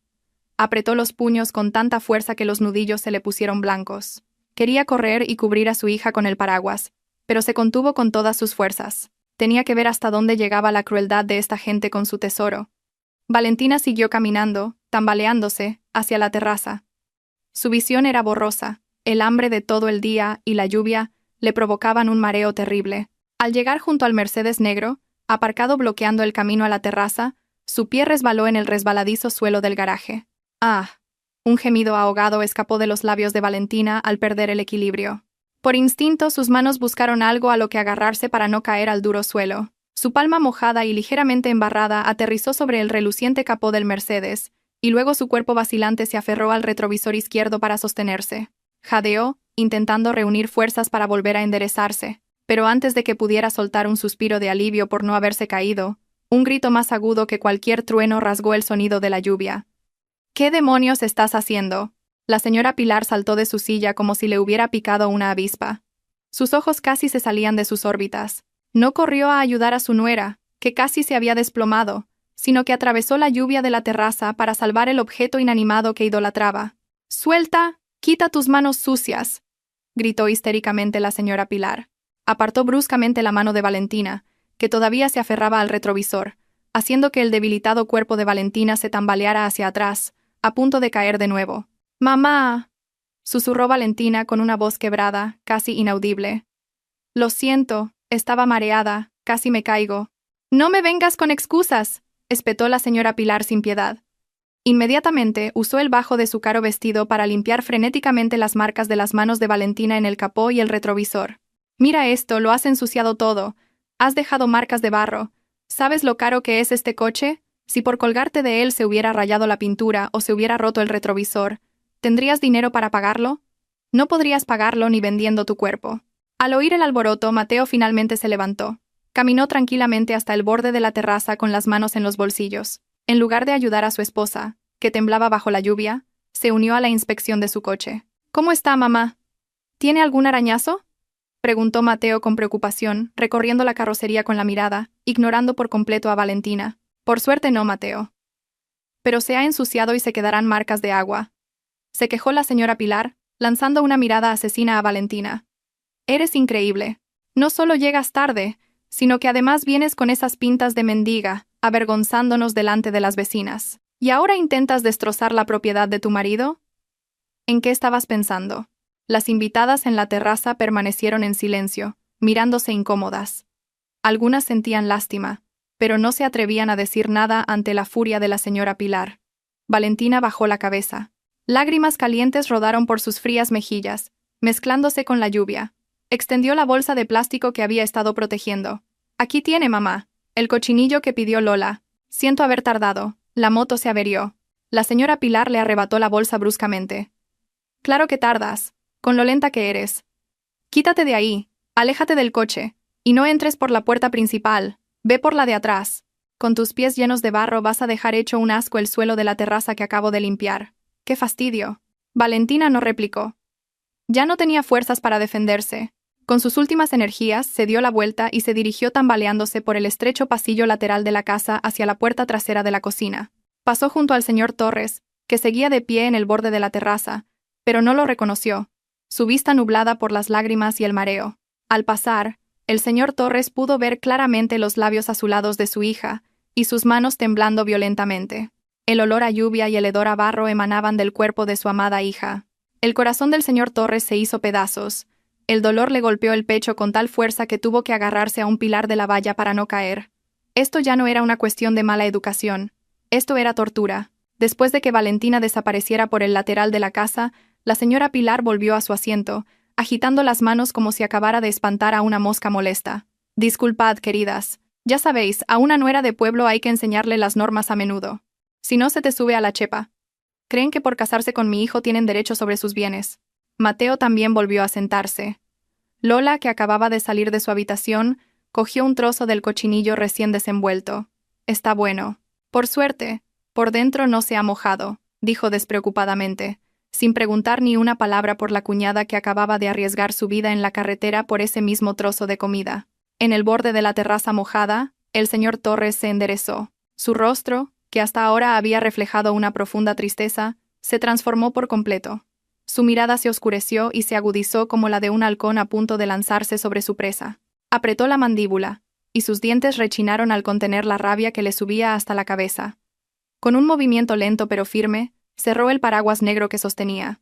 Apretó los puños con tanta fuerza que los nudillos se le pusieron blancos. Quería correr y cubrir a su hija con el paraguas, pero se contuvo con todas sus fuerzas. Tenía que ver hasta dónde llegaba la crueldad de esta gente con su tesoro. Valentina siguió caminando, tambaleándose, hacia la terraza. Su visión era borrosa. El hambre de todo el día y la lluvia le provocaban un mareo terrible. Al llegar junto al Mercedes negro, aparcado bloqueando el camino a la terraza, su pie resbaló en el resbaladizo suelo del garaje. ¡Ah! Un gemido ahogado escapó de los labios de Valentina al perder el equilibrio. Por instinto, sus manos buscaron algo a lo que agarrarse para no caer al duro suelo. Su palma mojada y ligeramente embarrada aterrizó sobre el reluciente capó del Mercedes, y luego su cuerpo vacilante se aferró al retrovisor izquierdo para sostenerse. Jadeó, intentando reunir fuerzas para volver a enderezarse, pero antes de que pudiera soltar un suspiro de alivio por no haberse caído, un grito más agudo que cualquier trueno rasgó el sonido de la lluvia. «¿Qué demonios estás haciendo?». La señora Pilar saltó de su silla como si le hubiera picado una avispa. Sus ojos casi se salían de sus órbitas. No corrió a ayudar a su nuera, que casi se había desplomado, sino que atravesó la lluvia de la terraza para salvar el objeto inanimado que idolatraba. «¡Suelta! ¡Quita tus manos sucias!», gritó histéricamente la señora Pilar. Apartó bruscamente la mano de Valentina, que todavía se aferraba al retrovisor, haciendo que el debilitado cuerpo de Valentina se tambaleara hacia atrás, a punto de caer de nuevo. «¡Mamá!», susurró Valentina con una voz quebrada, casi inaudible. «Lo siento, estaba mareada, casi me caigo». «No me vengas con excusas», espetó la señora Pilar sin piedad. Inmediatamente usó el bajo de su caro vestido para limpiar frenéticamente las marcas de las manos de Valentina en el capó y el retrovisor. «Mira esto, lo has ensuciado todo. Has dejado marcas de barro. ¿Sabes lo caro que es este coche? Si por colgarte de él se hubiera rayado la pintura o se hubiera roto el retrovisor, ¿tendrías dinero para pagarlo? No podrías pagarlo ni vendiendo tu cuerpo». Al oír el alboroto, Mateo finalmente se levantó. Caminó tranquilamente hasta el borde de la terraza con las manos en los bolsillos. En lugar de ayudar a su esposa, que temblaba bajo la lluvia, se unió a la inspección de su coche. «¿Cómo está, mamá? ¿Tiene algún arañazo?», preguntó Mateo con preocupación, recorriendo la carrocería con la mirada, ignorando por completo a Valentina. Por suerte no, Mateo. Pero se ha ensuciado y se quedarán marcas de agua. Se quejó la señora Pilar, lanzando una mirada asesina a Valentina. Eres increíble. No solo llegas tarde, sino que además vienes con esas pintas de mendiga, avergonzándonos delante de las vecinas. ¿Y ahora intentas destrozar la propiedad de tu marido? ¿En qué estabas pensando? Las invitadas en la terraza permanecieron en silencio, mirándose incómodas. Algunas sentían lástima, pero no se atrevían a decir nada ante la furia de la señora Pilar. Valentina bajó la cabeza. Lágrimas calientes rodaron por sus frías mejillas, mezclándose con la lluvia. Extendió la bolsa de plástico que había estado protegiendo. Aquí tiene, mamá, el cochinillo que pidió Lola. Siento haber tardado, la moto se averió. La señora Pilar le arrebató la bolsa bruscamente. Claro que tardas, con lo lenta que eres. Quítate de ahí, aléjate del coche, y no entres por la puerta principal, ve por la de atrás. Con tus pies llenos de barro vas a dejar hecho un asco el suelo de la terraza que acabo de limpiar. ¡Qué fastidio! Valentina no replicó. Ya no tenía fuerzas para defenderse. Con sus últimas energías se dio la vuelta y se dirigió tambaleándose por el estrecho pasillo lateral de la casa hacia la puerta trasera de la cocina. Pasó junto al señor Torres, que seguía de pie en el borde de la terraza, pero no lo reconoció, su vista nublada por las lágrimas y el mareo. Al pasar, el señor Torres pudo ver claramente los labios azulados de su hija, y sus manos temblando violentamente. El olor a lluvia y el hedor a barro emanaban del cuerpo de su amada hija. El corazón del señor Torres se hizo pedazos. El dolor le golpeó el pecho con tal fuerza que tuvo que agarrarse a un pilar de la valla para no caer. Esto ya no era una cuestión de mala educación. Esto era tortura. Después de que Valentina desapareciera por el lateral de la casa, la señora Pilar volvió a su asiento, agitando las manos como si acabara de espantar a una mosca molesta. Disculpad, queridas. Ya sabéis, a una nuera de pueblo hay que enseñarle las normas a menudo. Si no se te sube a la chepa. Creen que por casarse con mi hijo tienen derecho sobre sus bienes. Mateo también volvió a sentarse. Lola, que acababa de salir de su habitación, cogió un trozo del cochinillo recién desenvuelto. Está bueno. Por suerte, por dentro no se ha mojado, dijo despreocupadamente, sin preguntar ni una palabra por la cuñada que acababa de arriesgar su vida en la carretera por ese mismo trozo de comida. En el borde de la terraza mojada, el señor Torres se enderezó. Su rostro, que hasta ahora había reflejado una profunda tristeza, se transformó por completo. Su mirada se oscureció y se agudizó como la de un halcón a punto de lanzarse sobre su presa. Apretó la mandíbula, y sus dientes rechinaron al contener la rabia que le subía hasta la cabeza. Con un movimiento lento pero firme, cerró el paraguas negro que sostenía.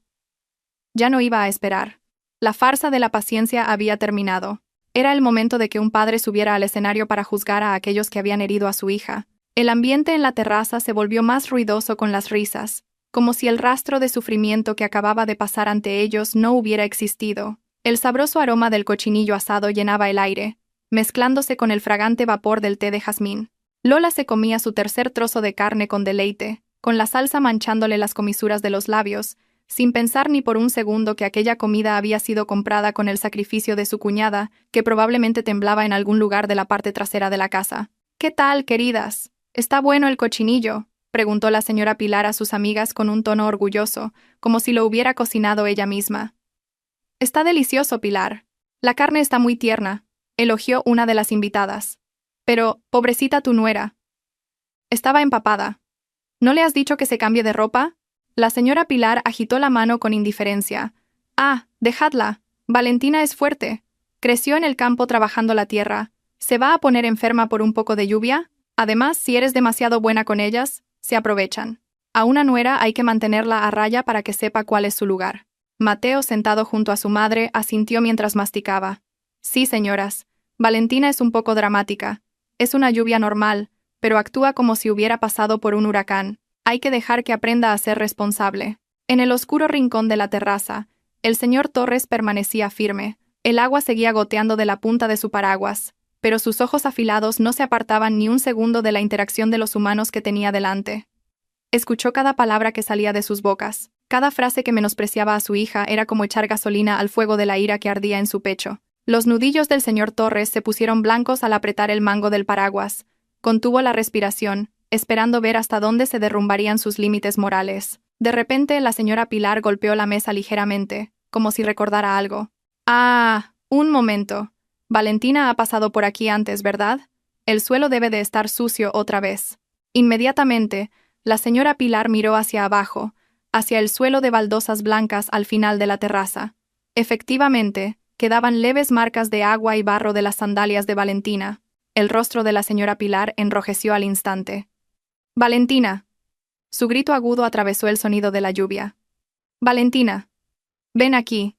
Ya no iba a esperar. La farsa de la paciencia había terminado. Era el momento de que un padre subiera al escenario para juzgar a aquellos que habían herido a su hija. El ambiente en la terraza se volvió más ruidoso con las risas, como si el rastro de sufrimiento que acababa de pasar ante ellos no hubiera existido. El sabroso aroma del cochinillo asado llenaba el aire, mezclándose con el fragante vapor del té de jazmín. Lola se comía su tercer trozo de carne con deleite, con la salsa manchándole las comisuras de los labios, sin pensar ni por un segundo que aquella comida había sido comprada con el sacrificio de su cuñada, que probablemente temblaba en algún lugar de la parte trasera de la casa. «¿Qué tal, queridas? ¿Está bueno el cochinillo?», preguntó la señora Pilar a sus amigas con un tono orgulloso, como si lo hubiera cocinado ella misma. «Está delicioso, Pilar. La carne está muy tierna», elogió una de las invitadas. «Pero, pobrecita tu nuera. Estaba empapada. ¿No le has dicho que se cambie de ropa?». La señora Pilar agitó la mano con indiferencia. «Ah, dejadla. Valentina es fuerte. Creció en el campo trabajando la tierra. ¿Se va a poner enferma por un poco de lluvia? Además, si eres demasiado buena con ellas, se aprovechan. A una nuera hay que mantenerla a raya para que sepa cuál es su lugar». Mateo, sentado junto a su madre, asintió mientras masticaba. «Sí, señoras. Valentina es un poco dramática. Es una lluvia normal, pero actúa como si hubiera pasado por un huracán. Hay que dejar que aprenda a ser responsable». En el oscuro rincón de la terraza, el señor Torres permanecía firme. El agua seguía goteando de la punta de su paraguas, pero sus ojos afilados no se apartaban ni un segundo de la interacción de los humanos que tenía delante. Escuchó cada palabra que salía de sus bocas. Cada frase que menospreciaba a su hija era como echar gasolina al fuego de la ira que ardía en su pecho. Los nudillos del señor Torres se pusieron blancos al apretar el mango del paraguas. Contuvo la respiración, esperando ver hasta dónde se derrumbarían sus límites morales. De repente, la señora Pilar golpeó la mesa ligeramente, como si recordara algo. «Ah, un momento. Valentina ha pasado por aquí antes, ¿verdad? El suelo debe de estar sucio otra vez». Inmediatamente, la señora Pilar miró hacia abajo, hacia el suelo de baldosas blancas al final de la terraza. Efectivamente, quedaban leves marcas de agua y barro de las sandalias de Valentina. El rostro de la señora Pilar enrojeció al instante. «Valentina». Su grito agudo atravesó el sonido de la lluvia. «Valentina. Ven aquí».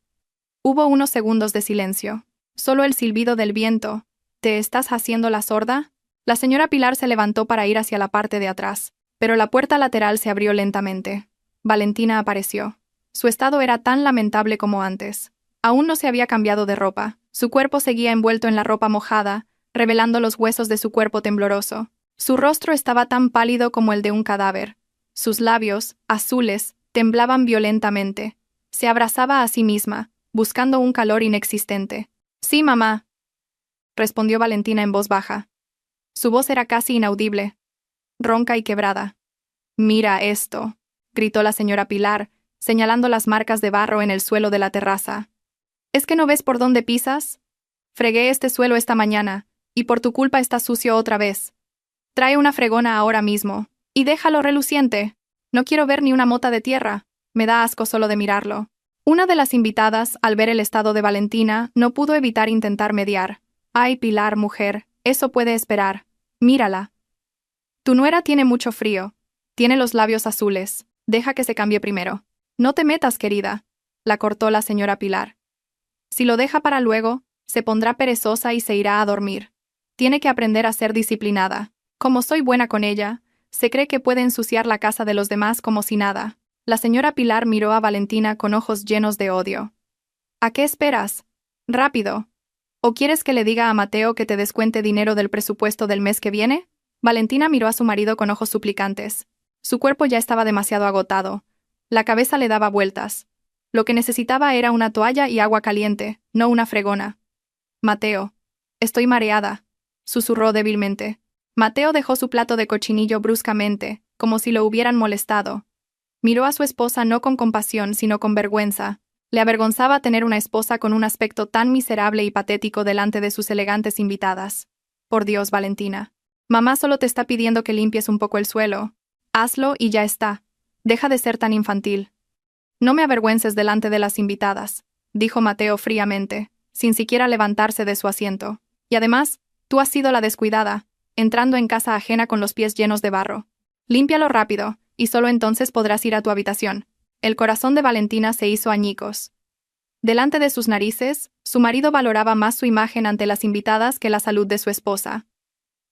Hubo unos segundos de silencio. Solo el silbido del viento. «¿Te estás haciendo la sorda?». La señora Pilar se levantó para ir hacia la parte de atrás, pero la puerta lateral se abrió lentamente. Valentina apareció. Su estado era tan lamentable como antes. Aún no se había cambiado de ropa. Su cuerpo seguía envuelto en la ropa mojada, revelando los huesos de su cuerpo tembloroso. Su rostro estaba tan pálido como el de un cadáver. Sus labios, azules, temblaban violentamente. Se abrazaba a sí misma, buscando un calor inexistente. «Sí, mamá», respondió Valentina en voz baja. Su voz era casi inaudible, ronca y quebrada. «Mira esto», gritó la señora Pilar, señalando las marcas de barro en el suelo de la terraza. «¿Es que no ves por dónde pisas? Fregué este suelo esta mañana, y por tu culpa está sucio otra vez. Trae una fregona ahora mismo, y déjalo reluciente. No quiero ver ni una mota de tierra, me da asco solo de mirarlo». Una de las invitadas, al ver el estado de Valentina, no pudo evitar intentar mediar. «Ay, Pilar, mujer, eso puede esperar. Mírala. Tu nuera tiene mucho frío. Tiene los labios azules. Deja que se cambie primero». «No te metas, querida», la cortó la señora Pilar. «Si lo deja para luego, se pondrá perezosa y se irá a dormir. Tiene que aprender a ser disciplinada. Como soy buena con ella, se cree que puede ensuciar la casa de los demás como si nada». La señora Pilar miró a Valentina con ojos llenos de odio. «¿A qué esperas? Rápido. ¿O quieres que le diga a Mateo que te descuente dinero del presupuesto del mes que viene?» Valentina miró a su marido con ojos suplicantes. Su cuerpo ya estaba demasiado agotado. La cabeza le daba vueltas. Lo que necesitaba era una toalla y agua caliente, no una fregona. «Mateo. Estoy mareada», susurró débilmente. Mateo dejó su plato de cochinillo bruscamente, como si lo hubieran molestado. Miró a su esposa no con compasión, sino con vergüenza. Le avergonzaba tener una esposa con un aspecto tan miserable y patético delante de sus elegantes invitadas. «Por Dios, Valentina. Mamá solo te está pidiendo que limpies un poco el suelo. Hazlo y ya está. Deja de ser tan infantil». «No me avergüences delante de las invitadas», dijo Mateo fríamente, sin siquiera levantarse de su asiento. «Y además, tú has sido la descuidada, entrando en casa ajena con los pies llenos de barro. Límpialo rápido, y solo entonces podrás ir a tu habitación». El corazón de Valentina se hizo añicos. Delante de sus narices, su marido valoraba más su imagen ante las invitadas que la salud de su esposa.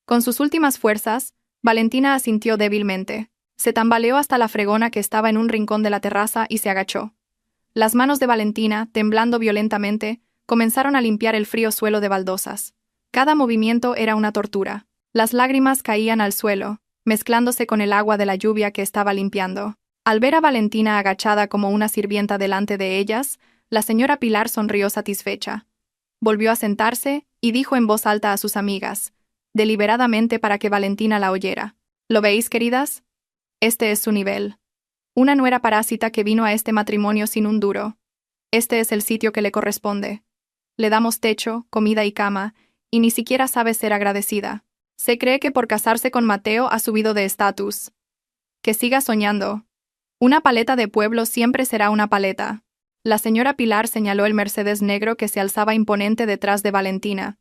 Con sus últimas fuerzas, Valentina asintió débilmente. Se tambaleó hasta la fregona que estaba en un rincón de la terraza y se agachó. Las manos de Valentina, temblando violentamente, comenzaron a limpiar el frío suelo de baldosas. Cada movimiento era una tortura. Las lágrimas caían al suelo, mezclándose con el agua de la lluvia que estaba limpiando. Al ver a Valentina agachada como una sirvienta delante de ellas, la señora Pilar sonrió satisfecha. Volvió a sentarse y dijo en voz alta a sus amigas, deliberadamente para que Valentina la oyera: «¿Lo veis, queridas? Este es su nivel. Una nuera parásita que vino a este matrimonio sin un duro. Este es el sitio que le corresponde. Le damos techo, comida y cama, y ni siquiera sabe ser agradecida. Se cree que por casarse con Mateo ha subido de estatus. Que siga soñando. Una paleta de pueblo siempre será una paleta». La señora Pilar señaló el Mercedes negro que se alzaba imponente detrás de Valentina.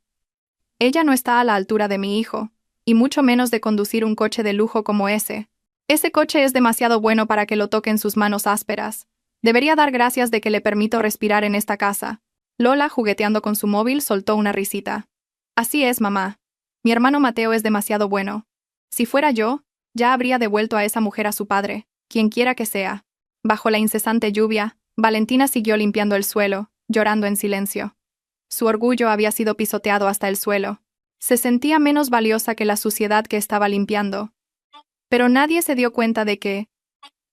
«Ella no está a la altura de mi hijo, y mucho menos de conducir un coche de lujo como ese. Ese coche es demasiado bueno para que lo toquen sus manos ásperas. Debería dar gracias de que le permito respirar en esta casa». Lola, jugueteando con su móvil, soltó una risita. «Así es, mamá. Mi hermano Mateo es demasiado bueno. Si fuera yo, ya habría devuelto a esa mujer a su padre, quien quiera que sea». Bajo la incesante lluvia, Valentina siguió limpiando el suelo, llorando en silencio. Su orgullo había sido pisoteado hasta el suelo. Se sentía menos valiosa que la suciedad que estaba limpiando. Pero nadie se dio cuenta de que,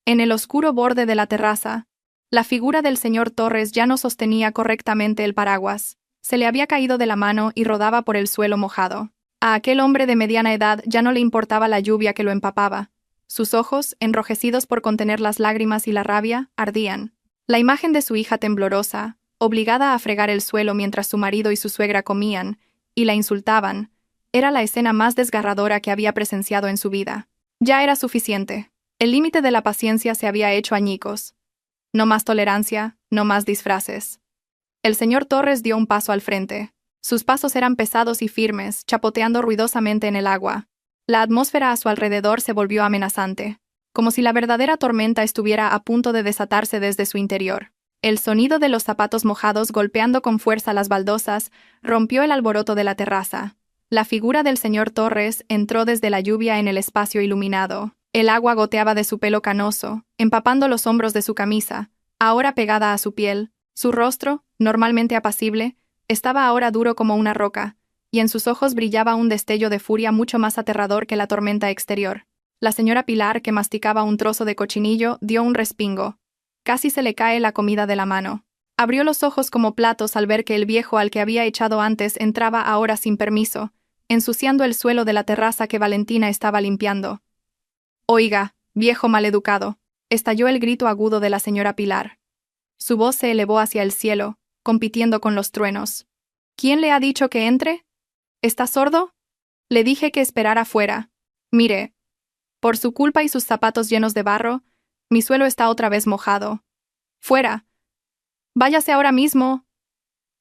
en el oscuro borde de la terraza, la figura del señor Torres ya no sostenía correctamente el paraguas. Se le había caído de la mano y rodaba por el suelo mojado. A aquel hombre de mediana edad ya no le importaba la lluvia que lo empapaba. Sus ojos, enrojecidos por contener las lágrimas y la rabia, ardían. La imagen de su hija temblorosa, obligada a fregar el suelo mientras su marido y su suegra comían, y la insultaban, era la escena más desgarradora que había presenciado en su vida. Ya era suficiente. El límite de la paciencia se había hecho añicos. No más tolerancia, no más disfraces. El señor Torres dio un paso al frente. Sus pasos eran pesados y firmes, chapoteando ruidosamente en el agua. La atmósfera a su alrededor se volvió amenazante, como si la verdadera tormenta estuviera a punto de desatarse desde su interior. El sonido de los zapatos mojados golpeando con fuerza las baldosas rompió el alboroto de la terraza. La figura del señor Torres entró desde la lluvia en el espacio iluminado. El agua goteaba de su pelo canoso, empapando los hombros de su camisa, ahora pegada a su piel. Su rostro, normalmente apacible, estaba ahora duro como una roca, y en sus ojos brillaba un destello de furia mucho más aterrador que la tormenta exterior. La señora Pilar, que masticaba un trozo de cochinillo, dio un respingo. Casi se le cae la comida de la mano. Abrió los ojos como platos al ver que el viejo al que había echado antes entraba ahora sin permiso, ensuciando el suelo de la terraza que Valentina estaba limpiando. «Oiga, viejo maleducado», estalló el grito agudo de la señora Pilar. Su voz se elevó hacia el cielo, compitiendo con los truenos. «¿Quién le ha dicho que entre? ¿Está sordo? Le dije que esperara fuera. Mire, por su culpa y sus zapatos llenos de barro, mi suelo está otra vez mojado. Fuera. Váyase ahora mismo.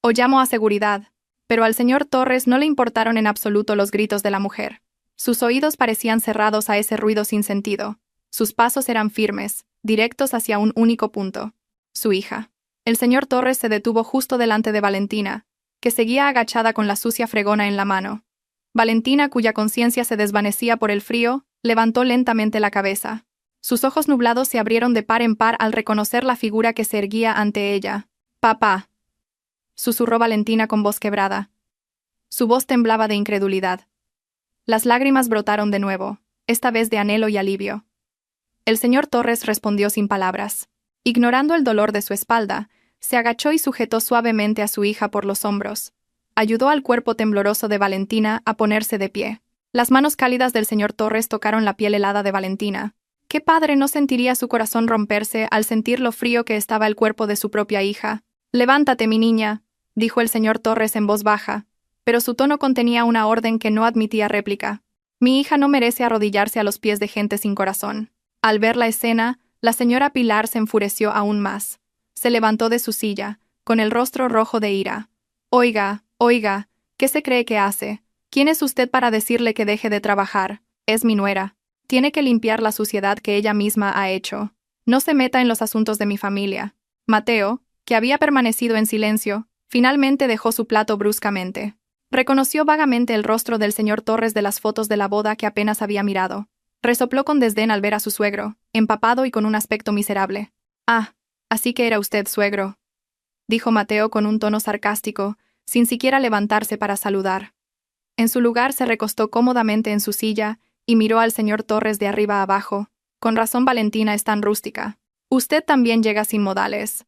O llamo a seguridad». Pero al señor Torres no le importaron en absoluto los gritos de la mujer. Sus oídos parecían cerrados a ese ruido sin sentido. Sus pasos eran firmes, directos hacia un único punto. Su hija. El señor Torres se detuvo justo delante de Valentina, que seguía agachada con la sucia fregona en la mano. Valentina, cuya conciencia se desvanecía por el frío, levantó lentamente la cabeza. Sus ojos nublados se abrieron de par en par al reconocer la figura que se erguía ante ella. «Papá», susurró Valentina con voz quebrada. Su voz temblaba de incredulidad. Las lágrimas brotaron de nuevo, esta vez de anhelo y alivio. El señor Torres respondió sin palabras. Ignorando el dolor de su espalda, se agachó y sujetó suavemente a su hija por los hombros. Ayudó al cuerpo tembloroso de Valentina a ponerse de pie. Las manos cálidas del señor Torres tocaron la piel helada de Valentina. ¿Qué padre no sentiría su corazón romperse al sentir lo frío que estaba el cuerpo de su propia hija? «Levántate, mi niña», dijo el señor Torres en voz baja, pero su tono contenía una orden que no admitía réplica. «Mi hija no merece arrodillarse a los pies de gente sin corazón». Al ver la escena, la señora Pilar se enfureció aún más. Se levantó de su silla, con el rostro rojo de ira. «Oiga, oiga, ¿qué se cree que hace? ¿Quién es usted para decirle que deje de trabajar? Es mi nuera. Tiene que limpiar la suciedad que ella misma ha hecho. No se meta en los asuntos de mi familia». Mateo, que había permanecido en silencio, finalmente dejó su plato bruscamente. Reconoció vagamente el rostro del señor Torres de las fotos de la boda que apenas había mirado. Resopló con desdén al ver a su suegro, empapado y con un aspecto miserable. «Ah, así que era usted suegro», dijo Mateo con un tono sarcástico, sin siquiera levantarse para saludar. En su lugar se recostó cómodamente en su silla y miró al señor Torres de arriba a abajo. «Con razón Valentina es tan rústica. Usted también llega sin modales.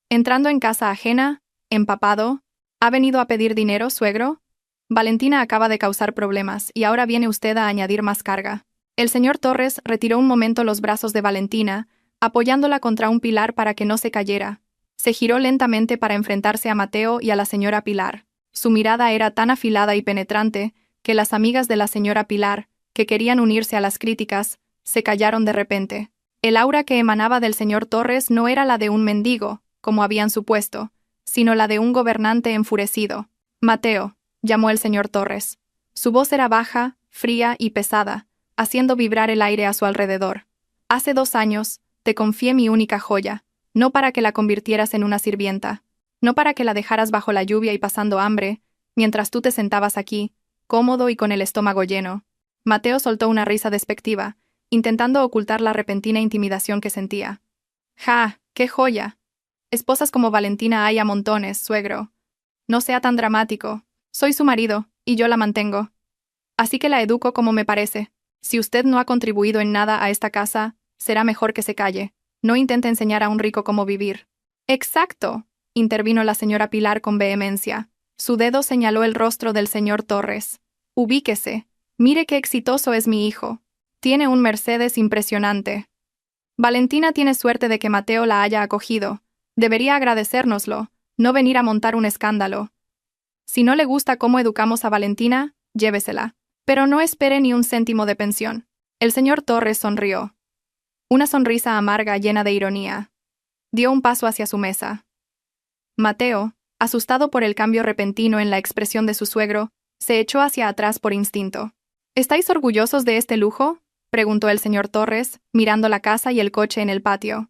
Entrando en casa ajena, empapado, ¿ha venido a pedir dinero, suegro? Valentina acaba de causar problemas y ahora viene usted a añadir más carga». El señor Torres retiró un momento los brazos de Valentina, apoyándola contra un pilar para que no se cayera. Se giró lentamente para enfrentarse a Mateo y a la señora Pilar. Su mirada era tan afilada y penetrante que las amigas de la señora Pilar, que querían unirse a las críticas, se callaron de repente. El aura que emanaba del señor Torres no era la de un mendigo, como habían supuesto, sino la de un gobernante enfurecido. «Mateo», llamó el señor Torres. Su voz era baja, fría y pesada, haciendo vibrar el aire a su alrededor. «Hace 2 años, te confié mi única joya, no para que la convirtieras en una sirvienta, no para que la dejaras bajo la lluvia y pasando hambre, mientras tú te sentabas aquí, cómodo y con el estómago lleno». Mateo soltó una risa despectiva, intentando ocultar la repentina intimidación que sentía. «¡Ja! ¡Qué joya! Esposas como Valentina hay a montones, suegro. No sea tan dramático. Soy su marido, y yo la mantengo. Así que la educo como me parece. Si usted no ha contribuido en nada a esta casa, será mejor que se calle. No intente enseñar a un rico cómo vivir». «¡Exacto!», intervino la señora Pilar con vehemencia. Su dedo señaló el rostro del señor Torres. «Ubíquese. Mire qué exitoso es mi hijo. Tiene un Mercedes impresionante. Valentina tiene suerte de que Mateo la haya acogido. Debería agradecérnoslo, no venir a montar un escándalo. Si no le gusta cómo educamos a Valentina, llévesela. Pero no espere ni un céntimo de pensión. El señor Torres sonrió. Una sonrisa amarga llena de ironía. Dio un paso hacia su mesa. Mateo, asustado por el cambio repentino en la expresión de su suegro, se echó hacia atrás por instinto. ¿Estáis orgullosos de este lujo?, preguntó el señor Torres, mirando la casa y el coche en el patio.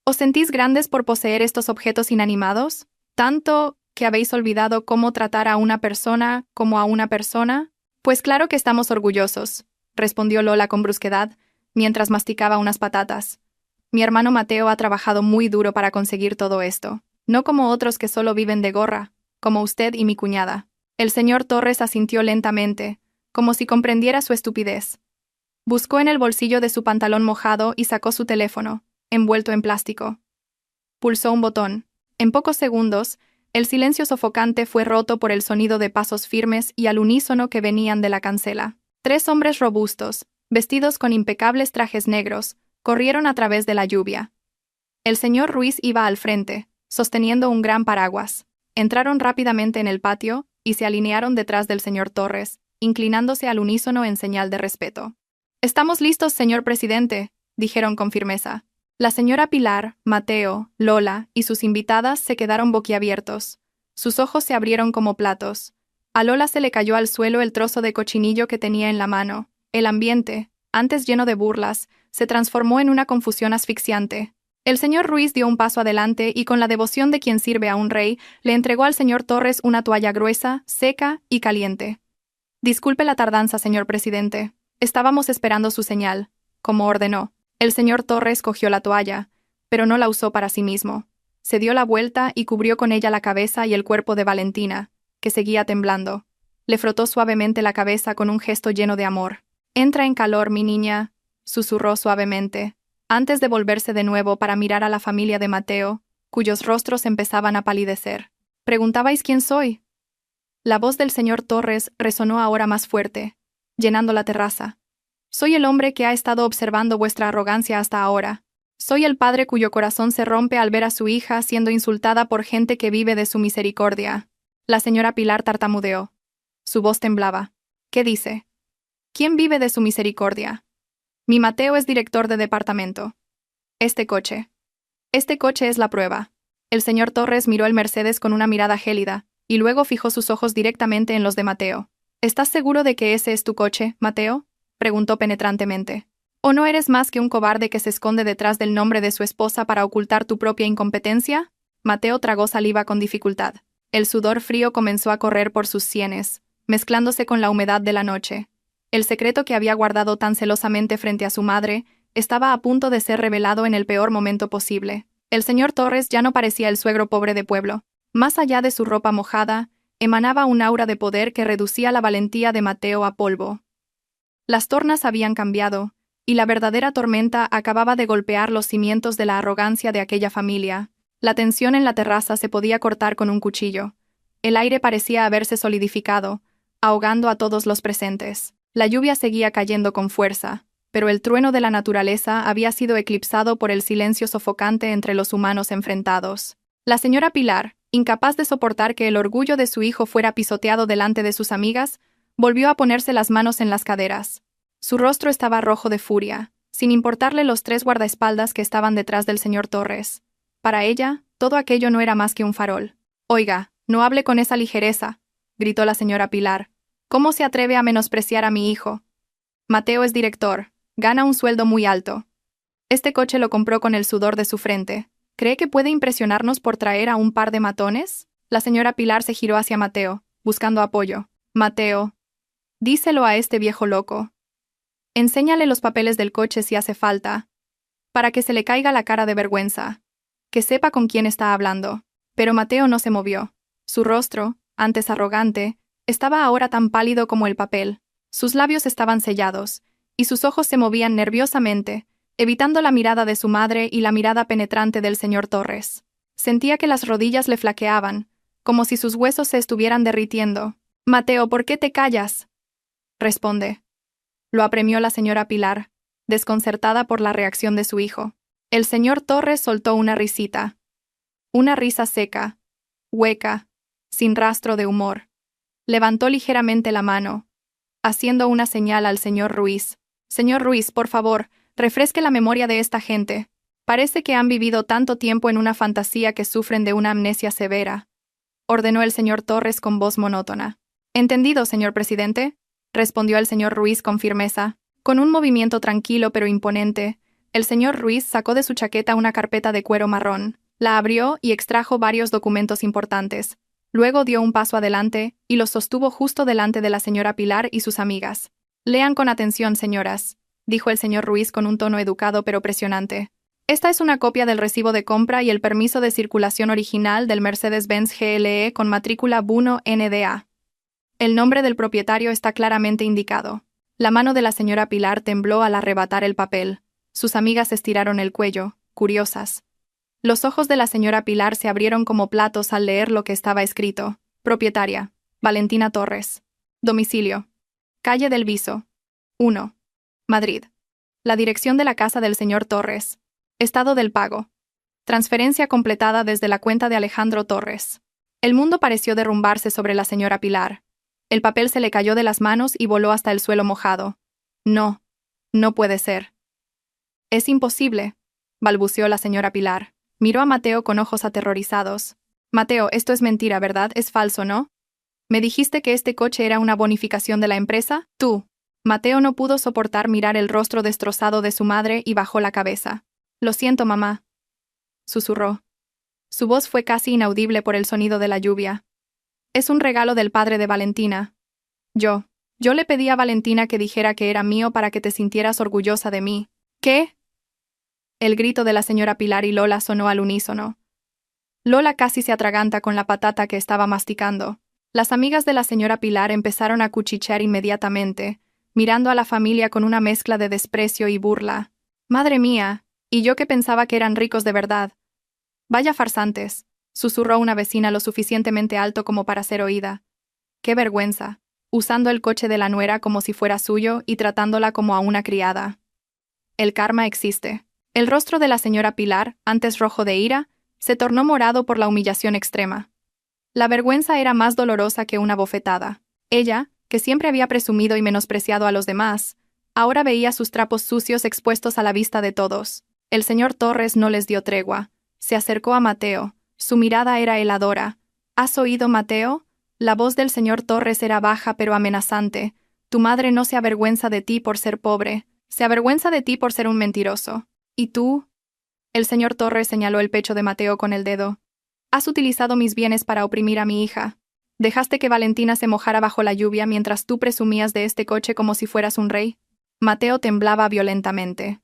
¿Os sentís grandes por poseer estos objetos inanimados? ¿Tanto que habéis olvidado cómo tratar a una persona como a una persona? Pues claro que estamos orgullosos, respondió Lola con brusquedad, mientras masticaba unas patatas. Mi hermano Mateo ha trabajado muy duro para conseguir todo esto, no como otros que solo viven de gorra, como usted y mi cuñada. El señor Torres asintió lentamente, como si comprendiera su estupidez. Buscó en el bolsillo de su pantalón mojado y sacó su teléfono, envuelto en plástico. Pulsó un botón. En pocos segundos, el silencio sofocante fue roto por el sonido de pasos firmes y al unísono que venían de la cancela. 3 hombres robustos, vestidos con impecables trajes negros, corrieron a través de la lluvia. El señor Ruiz iba al frente, sosteniendo un gran paraguas. Entraron rápidamente en el patio y se alinearon detrás del señor Torres, inclinándose al unísono en señal de respeto. «Estamos listos, señor presidente», dijeron con firmeza. La señora Pilar, Mateo, Lola y sus invitadas se quedaron boquiabiertos. Sus ojos se abrieron como platos. A Lola se le cayó al suelo el trozo de cochinillo que tenía en la mano. El ambiente, antes lleno de burlas, se transformó en una confusión asfixiante. El señor Ruiz dio un paso adelante y con la devoción de quien sirve a un rey, le entregó al señor Torres una toalla gruesa, seca y caliente. «Disculpe la tardanza, señor presidente. Estábamos esperando su señal», como ordenó. El señor Torres cogió la toalla, pero no la usó para sí mismo. Se dio la vuelta y cubrió con ella la cabeza y el cuerpo de Valentina, que seguía temblando. Le frotó suavemente la cabeza con un gesto lleno de amor. «Entra en calor, mi niña», susurró suavemente, antes de volverse de nuevo para mirar a la familia de Mateo, cuyos rostros empezaban a palidecer. «¿Preguntabais quién soy?». La voz del señor Torres resonó ahora más fuerte, llenando la terraza. «Soy el hombre que ha estado observando vuestra arrogancia hasta ahora. Soy el padre cuyo corazón se rompe al ver a su hija siendo insultada por gente que vive de su misericordia». La señora Pilar tartamudeó. Su voz temblaba. «¿Qué dice? ¿Quién vive de su misericordia?». «Mi Mateo es director de departamento». Este coche es la prueba». El señor Torres miró el Mercedes con una mirada gélida, y luego fijó sus ojos directamente en los de Mateo. «¿Estás seguro de que ese es tu coche, Mateo?», preguntó penetrantemente. «¿O no eres más que un cobarde que se esconde detrás del nombre de su esposa para ocultar tu propia incompetencia?». Mateo tragó saliva con dificultad. El sudor frío comenzó a correr por sus sienes, mezclándose con la humedad de la noche. El secreto que había guardado tan celosamente frente a su madre estaba a punto de ser revelado en el peor momento posible. El señor Torres ya no parecía el suegro pobre de pueblo. Más allá de su ropa mojada, emanaba un aura de poder que reducía la valentía de Mateo a polvo. Las tornas habían cambiado, y la verdadera tormenta acababa de golpear los cimientos de la arrogancia de aquella familia. La tensión en la terraza se podía cortar con un cuchillo. El aire parecía haberse solidificado, ahogando a todos los presentes. La lluvia seguía cayendo con fuerza, pero el trueno de la naturaleza había sido eclipsado por el silencio sofocante entre los humanos enfrentados. La señora Pilar, incapaz de soportar que el orgullo de su hijo fuera pisoteado delante de sus amigas, volvió a ponerse las manos en las caderas. Su rostro estaba rojo de furia, sin importarle los 3 guardaespaldas que estaban detrás del señor Torres. Para ella, todo aquello no era más que un farol. «Oiga, no hable con esa ligereza», gritó la señora Pilar. «¿Cómo se atreve a menospreciar a mi hijo? Mateo es director, gana un sueldo muy alto. Este coche lo compró con el sudor de su frente. ¿Cree que puede impresionarnos por traer a un par de matones?». La señora Pilar se giró hacia Mateo, buscando apoyo. «Mateo, díselo a este viejo loco. Enséñale los papeles del coche si hace falta, para que se le caiga la cara de vergüenza. Que sepa con quién está hablando». Pero Mateo no se movió. Su rostro, antes arrogante, estaba ahora tan pálido como el papel. Sus labios estaban sellados, y sus ojos se movían nerviosamente, evitando la mirada de su madre y la mirada penetrante del señor Torres. Sentía que las rodillas le flaqueaban, como si sus huesos se estuvieran derritiendo. «Mateo, ¿por qué te callas?». «Responde», lo apremió la señora Pilar, desconcertada por la reacción de su hijo. El señor Torres soltó una risita. Una risa seca, hueca, sin rastro de humor. Levantó ligeramente la mano, haciendo una señal al señor Ruiz. Señor Ruiz, por favor, refresque la memoria de esta gente. Parece que han vivido tanto tiempo en una fantasía que sufren de una amnesia severa, ordenó el señor Torres con voz monótona. Entendido, señor presidente, respondió el señor Ruiz con firmeza. Con un movimiento tranquilo pero imponente, el señor Ruiz sacó de su chaqueta una carpeta de cuero marrón, la abrió y extrajo varios documentos importantes. Luego dio un paso adelante y los sostuvo justo delante de la señora Pilar y sus amigas. Lean con atención, señoras, dijo el señor Ruiz con un tono educado pero presionante. Esta es una copia del recibo de compra y el permiso de circulación original del Mercedes-Benz GLE con matrícula B1 NDA. El nombre del propietario está claramente indicado. La mano de la señora Pilar tembló al arrebatar el papel. Sus amigas estiraron el cuello, curiosas. Los ojos de la señora Pilar se abrieron como platos al leer lo que estaba escrito. Propietaria: Valentina Torres. Domicilio: Calle del Viso, 1. Madrid. La dirección de la casa del señor Torres. Estado del pago: transferencia completada desde la cuenta de Alejandro Torres. El mundo pareció derrumbarse sobre la señora Pilar. El papel se le cayó de las manos y voló hasta el suelo mojado. No, no puede ser. Es imposible, balbuceó la señora Pilar. Miró a Mateo con ojos aterrorizados. Mateo, esto es mentira, ¿verdad? Es falso, ¿no? ¿Me dijiste que este coche era una bonificación de la empresa? Tú. Mateo no pudo soportar mirar el rostro destrozado de su madre y bajó la cabeza. Lo siento, mamá, susurró. Su voz fue casi inaudible por el sonido de la lluvia. Es un regalo del padre de Valentina. Yo le pedí a Valentina que dijera que era mío para que te sintieras orgullosa de mí. ¿Qué? El grito de la señora Pilar y Lola sonó al unísono. Lola casi se atraganta con la patata que estaba masticando. Las amigas de la señora Pilar empezaron a cuchichear inmediatamente, mirando a la familia con una mezcla de desprecio y burla. Madre mía, y yo que pensaba que eran ricos de verdad. Vaya farsantes, susurró una vecina lo suficientemente alto como para ser oída. ¡Qué vergüenza! Usando el coche de la nuera como si fuera suyo y tratándola como a una criada. El karma existe. El rostro de la señora Pilar, antes rojo de ira, se tornó morado por la humillación extrema. La vergüenza era más dolorosa que una bofetada. Ella, que siempre había presumido y menospreciado a los demás, ahora veía sus trapos sucios expuestos a la vista de todos. El señor Torres no les dio tregua. Se acercó a Mateo. Su mirada era heladora. ¿Has oído, Mateo? La voz del señor Torres era baja pero amenazante. Tu madre no se avergüenza de ti por ser pobre. Se avergüenza de ti por ser un mentiroso. ¿Y tú? El señor Torres señaló el pecho de Mateo con el dedo. Has utilizado mis bienes para oprimir a mi hija. Dejaste que Valentina se mojara bajo la lluvia mientras tú presumías de este coche como si fueras un rey. Mateo temblaba violentamente.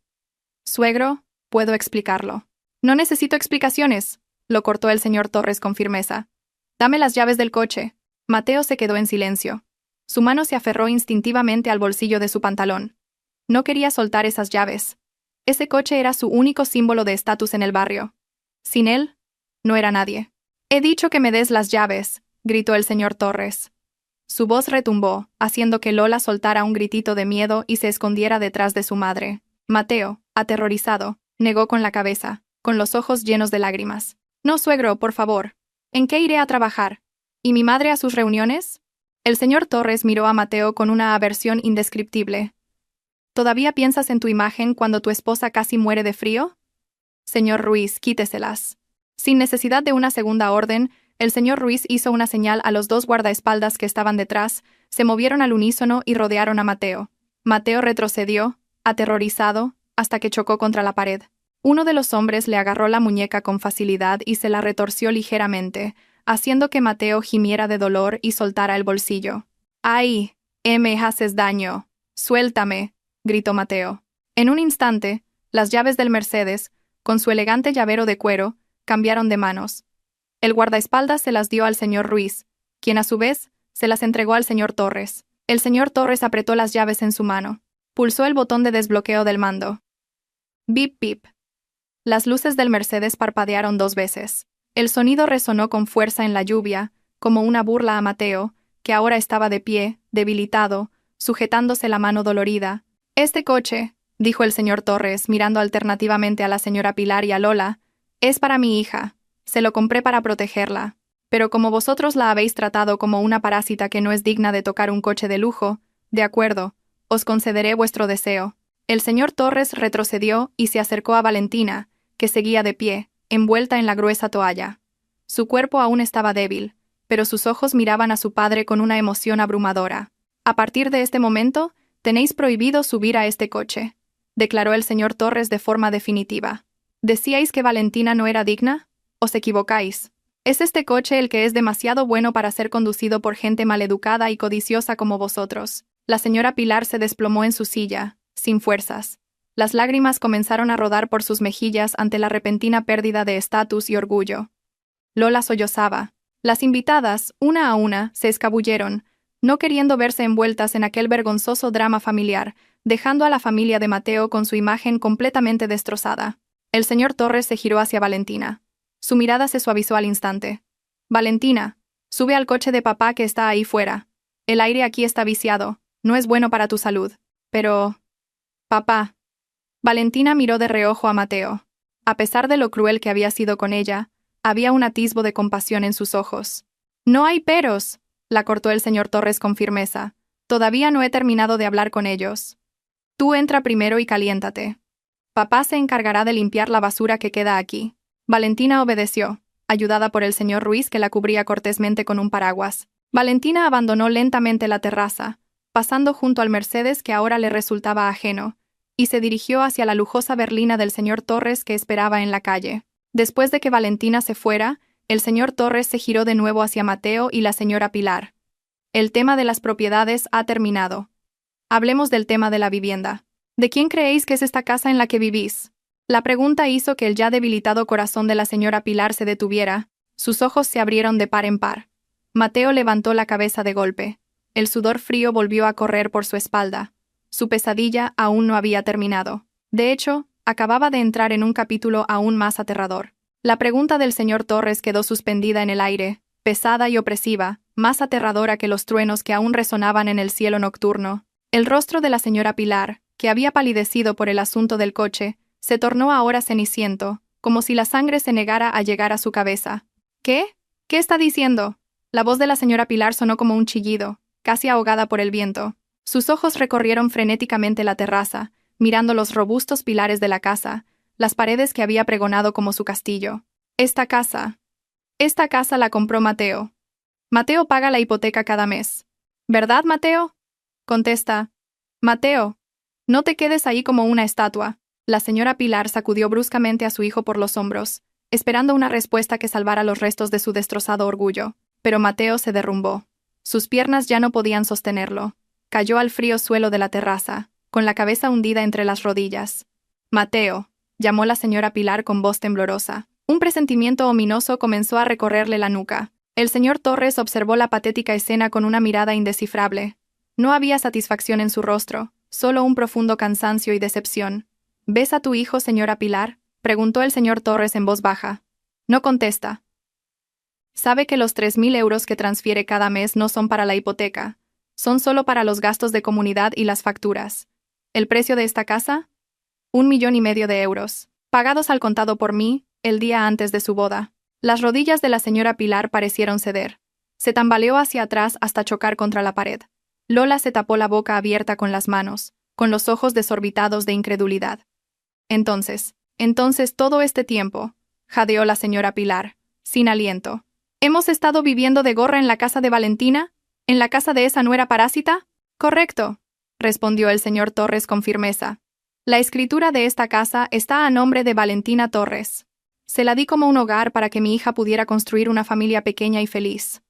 Suegro, puedo explicarlo. No necesito explicaciones, lo cortó el señor Torres con firmeza. Dame las llaves del coche. Mateo se quedó en silencio. Su mano se aferró instintivamente al bolsillo de su pantalón. No quería soltar esas llaves. Ese coche era su único símbolo de estatus en el barrio. Sin él, no era nadie. He dicho que me des las llaves, gritó el señor Torres. Su voz retumbó, haciendo que Lola soltara un gritito de miedo y se escondiera detrás de su madre. Mateo, aterrorizado, negó con la cabeza, con los ojos llenos de lágrimas. No, suegro, por favor. ¿En qué iré a trabajar? ¿Y mi madre a sus reuniones? El señor Torres miró a Mateo con una aversión indescriptible. ¿Todavía piensas en tu imagen cuando tu esposa casi muere de frío? Señor Ruiz, quíteselas. Sin necesidad de una segunda orden, el señor Ruiz hizo una señal a los dos guardaespaldas que estaban detrás, se movieron al unísono y rodearon a Mateo. Mateo retrocedió, aterrorizado, hasta que chocó contra la pared. Uno de los hombres le agarró la muñeca con facilidad y se la retorció ligeramente, haciendo que Mateo gimiera de dolor y soltara el bolsillo. ¡Ay! Me haces daño. ¡Suéltame!, gritó Mateo. En un instante, las llaves del Mercedes, con su elegante llavero de cuero, cambiaron de manos. El guardaespaldas se las dio al señor Ruiz, quien a su vez se las entregó al señor Torres. El señor Torres apretó las llaves en su mano. Pulsó el botón de desbloqueo del mando. Bip, bip. Las luces del Mercedes parpadearon 2 veces. El sonido resonó con fuerza en la lluvia, como una burla a Mateo, que ahora estaba de pie, debilitado, sujetándose la mano dolorida. Este coche, dijo el señor Torres, mirando alternativamente a la señora Pilar y a Lola, es para mi hija. Se lo compré para protegerla. Pero como vosotros la habéis tratado como una parásita que no es digna de tocar un coche de lujo, de acuerdo, os concederé vuestro deseo. El señor Torres retrocedió y se acercó a Valentina, que seguía de pie, envuelta en la gruesa toalla. Su cuerpo aún estaba débil, pero sus ojos miraban a su padre con una emoción abrumadora. A partir de este momento, tenéis prohibido subir a este coche, declaró el señor Torres de forma definitiva. ¿Decíais que Valentina no era digna? Os equivocáis. ¿Es este coche el que es demasiado bueno para ser conducido por gente maleducada y codiciosa como vosotros? La señora Pilar se desplomó en su silla, sin fuerzas. Las lágrimas comenzaron a rodar por sus mejillas ante la repentina pérdida de estatus y orgullo. Lola sollozaba. Las invitadas, una a una, se escabulleron, no queriendo verse envueltas en aquel vergonzoso drama familiar, dejando a la familia de Mateo con su imagen completamente destrozada. El señor Torres se giró hacia Valentina. Su mirada se suavizó al instante. Valentina, sube al coche de papá que está ahí fuera. El aire aquí está viciado, no es bueno para tu salud. Pero... Papá. Valentina miró de reojo a Mateo. A pesar de lo cruel que había sido con ella, había un atisbo de compasión en sus ojos. No hay peros, la cortó el señor Torres con firmeza. Todavía no he terminado de hablar con ellos. Tú entra primero y caliéntate. Papá se encargará de limpiar la basura que queda aquí. Valentina obedeció, ayudada por el señor Ruiz que la cubría cortésmente con un paraguas. Valentina abandonó lentamente la terraza, pasando junto al Mercedes que ahora le resultaba ajeno, y se dirigió hacia la lujosa berlina del señor Torres que esperaba en la calle. Después de que Valentina se fuera, el señor Torres se giró de nuevo hacia Mateo y la señora Pilar. El tema de las propiedades ha terminado. Hablemos del tema de la vivienda. ¿De quién creéis que es esta casa en la que vivís? La pregunta hizo que el ya debilitado corazón de la señora Pilar se detuviera, sus ojos se abrieron de par en par. Mateo levantó la cabeza de golpe. El sudor frío volvió a correr por su espalda. Su pesadilla aún no había terminado. De hecho, acababa de entrar en un capítulo aún más aterrador. La pregunta del señor Torres quedó suspendida en el aire, pesada y opresiva, más aterradora que los truenos que aún resonaban en el cielo nocturno. El rostro de la señora Pilar, que había palidecido por el asunto del coche, se tornó ahora ceniciento, como si la sangre se negara a llegar a su cabeza. ¿Qué? ¿Qué está diciendo? La voz de la señora Pilar sonó como un chillido, casi ahogada por el viento. Sus ojos recorrieron frenéticamente la terraza, mirando los robustos pilares de la casa, las paredes que había pregonado como su castillo. Esta casa la compró Mateo. Mateo paga la hipoteca cada mes. ¿Verdad, Mateo? Contesta. Mateo, no te quedes ahí como una estatua. La señora Pilar sacudió bruscamente a su hijo por los hombros, esperando una respuesta que salvara los restos de su destrozado orgullo. Pero Mateo se derrumbó. Sus piernas ya no podían sostenerlo. Cayó al frío suelo de la terraza, con la cabeza hundida entre las rodillas. Mateo, llamó la señora Pilar con voz temblorosa. Un presentimiento ominoso comenzó a recorrerle la nuca. El señor Torres observó la patética escena con una mirada indescifrable. No había satisfacción en su rostro, solo un profundo cansancio y decepción. ¿Ves a tu hijo, señora Pilar?, preguntó el señor Torres en voz baja. No contesta. Sabe que los 3.000 euros que transfiere cada mes no son para la hipoteca. Son solo para los gastos de comunidad y las facturas. ¿El precio de esta casa? 1,5 millones de euros, pagados al contado por mí, el día antes de su boda. Las rodillas de la señora Pilar parecieron ceder. Se tambaleó hacia atrás hasta chocar contra la pared. Lola se tapó la boca abierta con las manos, con los ojos desorbitados de incredulidad. Entonces todo este tiempo, jadeó la señora Pilar, sin aliento. ¿Hemos estado viviendo de gorra en la casa de Valentina? ¿En la casa de esa nuera parásita? Correcto, respondió el señor Torres con firmeza. La escritura de esta casa está a nombre de Valentina Torres. Se la di como un hogar para que mi hija pudiera construir una familia pequeña y feliz.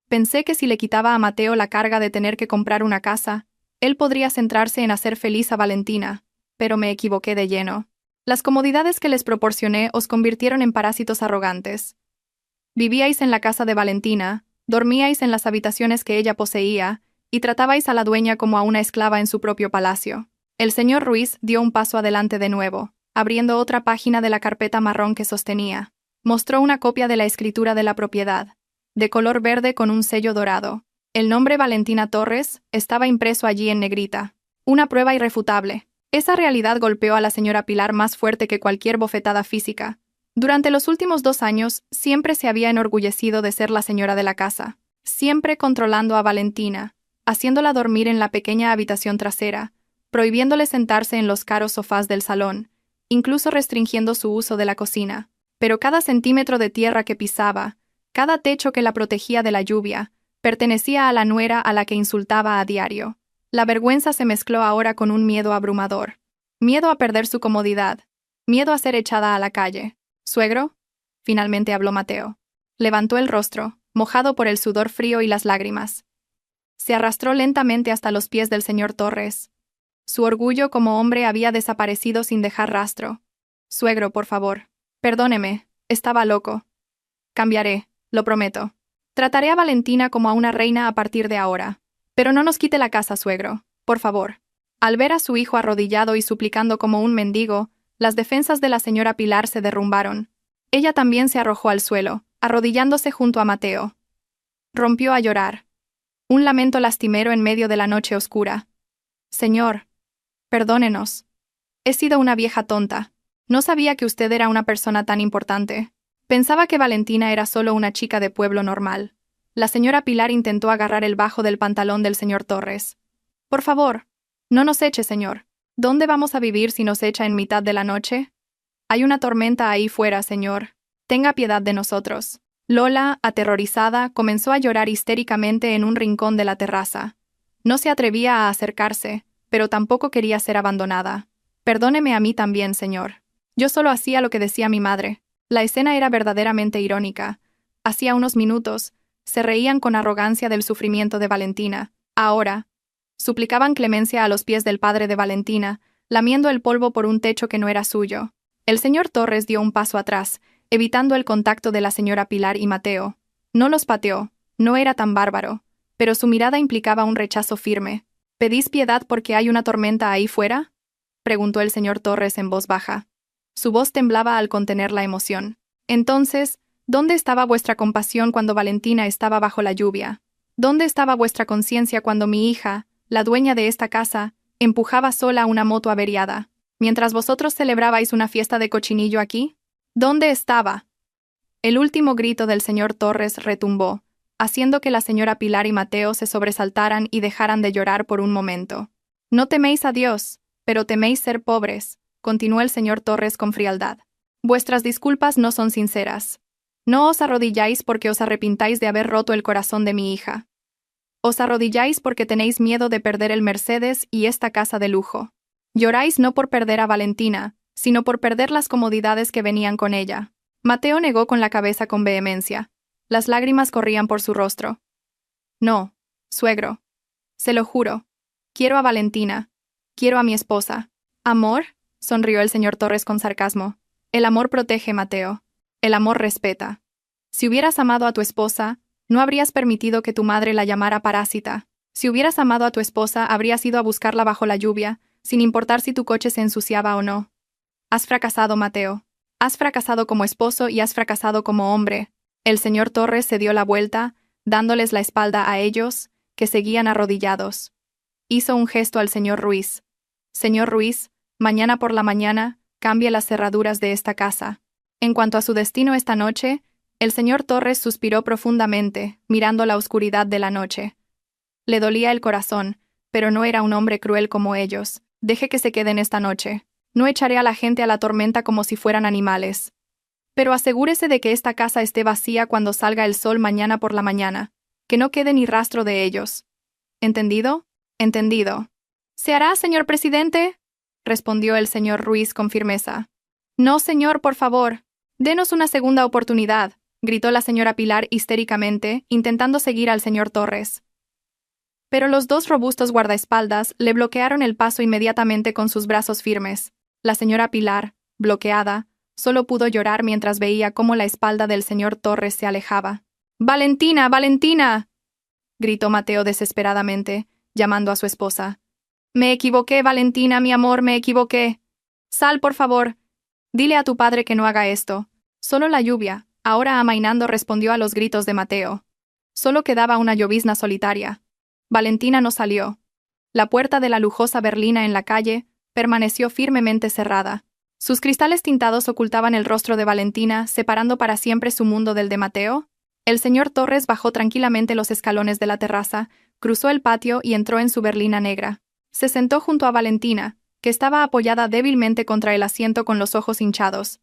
Pensé que si le quitaba a Mateo la carga de tener que comprar una casa, él podría centrarse en hacer feliz a Valentina, pero me equivoqué de lleno. Las comodidades que les proporcioné os convirtieron en parásitos arrogantes. Vivíais en la casa de Valentina, dormíais en las habitaciones que ella poseía, y tratabais a la dueña como a una esclava en su propio palacio. El señor Ruiz dio un paso adelante de nuevo, abriendo otra página de la carpeta marrón que sostenía. Mostró una copia de la escritura de la propiedad, de color verde con un sello dorado. El nombre Valentina Torres estaba impreso allí en negrita. Una prueba irrefutable. Esa realidad golpeó a la señora Pilar más fuerte que cualquier bofetada física. Durante los últimos 2 años, siempre se había enorgullecido de ser la señora de la casa, siempre controlando a Valentina, haciéndola dormir en la pequeña habitación trasera, prohibiéndole sentarse en los caros sofás del salón, incluso restringiendo su uso de la cocina. Pero cada centímetro de tierra que pisaba, cada techo que la protegía de la lluvia, pertenecía a la nuera a la que insultaba a diario. La vergüenza se mezcló ahora con un miedo abrumador. Miedo a perder su comodidad. Miedo a ser echada a la calle. ¿Suegro? Finalmente habló Mateo. Levantó el rostro, mojado por el sudor frío y las lágrimas. Se arrastró lentamente hasta los pies del señor Torres. Su orgullo como hombre había desaparecido sin dejar rastro. Suegro, por favor. Perdóneme, estaba loco. Cambiaré, lo prometo. Trataré a Valentina como a una reina a partir de ahora. Pero no nos quite la casa, suegro, por favor. Al ver a su hijo arrodillado y suplicando como un mendigo, las defensas de la señora Pilar se derrumbaron. Ella también se arrojó al suelo, arrodillándose junto a Mateo. Rompió a llorar. Un lamento lastimero en medio de la noche oscura. Señor, perdónenos. He sido una vieja tonta. No sabía que usted era una persona tan importante. Pensaba que Valentina era solo una chica de pueblo normal. La señora Pilar intentó agarrar el bajo del pantalón del señor Torres. Por favor, no nos eche, señor. ¿Dónde vamos a vivir si nos echa en mitad de la noche? Hay una tormenta ahí fuera, señor. Tenga piedad de nosotros. Lola, aterrorizada, comenzó a llorar histéricamente en un rincón de la terraza. No se atrevía a acercarse, pero tampoco quería ser abandonada. Perdóneme a mí también, señor. Yo solo hacía lo que decía mi madre. La escena era verdaderamente irónica. Hacía unos minutos, se reían con arrogancia del sufrimiento de Valentina. Ahora, suplicaban clemencia a los pies del padre de Valentina, lamiendo el polvo por un techo que no era suyo. El señor Torres dio un paso atrás, evitando el contacto de la señora Pilar y Mateo. No los pateó, no era tan bárbaro, pero su mirada implicaba un rechazo firme. ¿Pedís piedad porque hay una tormenta ahí fuera?, preguntó el señor Torres en voz baja. Su voz temblaba al contener la emoción. Entonces, ¿dónde estaba vuestra compasión cuando Valentina estaba bajo la lluvia? ¿Dónde estaba vuestra conciencia cuando mi hija, la dueña de esta casa, empujaba sola una moto averiada, mientras vosotros celebrabais una fiesta de cochinillo aquí? ¿Dónde estaba? El último grito del señor Torres retumbó, haciendo que la señora Pilar y Mateo se sobresaltaran y dejaran de llorar por un momento. No teméis a Dios, pero teméis ser pobres, continuó el señor Torres con frialdad. Vuestras disculpas no son sinceras. No os arrodilláis porque os arrepintáis de haber roto el corazón de mi hija. Os arrodilláis porque tenéis miedo de perder el Mercedes y esta casa de lujo. Lloráis no por perder a Valentina, sino por perder las comodidades que venían con ella. Mateo negó con la cabeza con vehemencia. Las lágrimas corrían por su rostro. No, suegro. Se lo juro. Quiero a Valentina. Quiero a mi esposa. ¿Amor? Sonrió el señor Torres con sarcasmo. El amor protege, Mateo. El amor respeta. Si hubieras amado a tu esposa, no habrías permitido que tu madre la llamara parásita. Si hubieras amado a tu esposa, habrías ido a buscarla bajo la lluvia, sin importar si tu coche se ensuciaba o no. Has fracasado, Mateo. Has fracasado como esposo y has fracasado como hombre. El señor Torres se dio la vuelta, dándoles la espalda a ellos, que seguían arrodillados. Hizo un gesto al señor Ruiz. Señor Ruiz, mañana por la mañana, cambie las cerraduras de esta casa. En cuanto a su destino esta noche, el señor Torres suspiró profundamente, mirando la oscuridad de la noche. Le dolía el corazón, pero no era un hombre cruel como ellos. Deje que se queden esta noche. No echaré a la gente a la tormenta como si fueran animales. Pero asegúrese de que esta casa esté vacía cuando salga el sol mañana por la mañana. Que no quede ni rastro de ellos. ¿Entendido? Entendido. ¿Se hará, señor presidente?, respondió el señor Ruiz con firmeza. No, señor, por favor. Denos una segunda oportunidad, gritó la señora Pilar histéricamente, intentando seguir al señor Torres. Pero los dos robustos guardaespaldas le bloquearon el paso inmediatamente con sus brazos firmes. La señora Pilar, bloqueada, solo pudo llorar mientras veía cómo la espalda del señor Torres se alejaba. ¡Valentina, Valentina!, gritó Mateo desesperadamente, llamando a su esposa. Me equivoqué, Valentina, mi amor, me equivoqué. Sal, por favor. Dile a tu padre que no haga esto. Solo la lluvia, ahora amainando, respondió a los gritos de Mateo. Solo quedaba una llovizna solitaria. Valentina no salió. La puerta de la lujosa berlina en la calle permaneció firmemente cerrada. Sus cristales tintados ocultaban el rostro de Valentina, separando para siempre su mundo del de Mateo. El señor Torres bajó tranquilamente los escalones de la terraza, cruzó el patio y entró en su berlina negra. Se sentó junto a Valentina, que estaba apoyada débilmente contra el asiento con los ojos hinchados.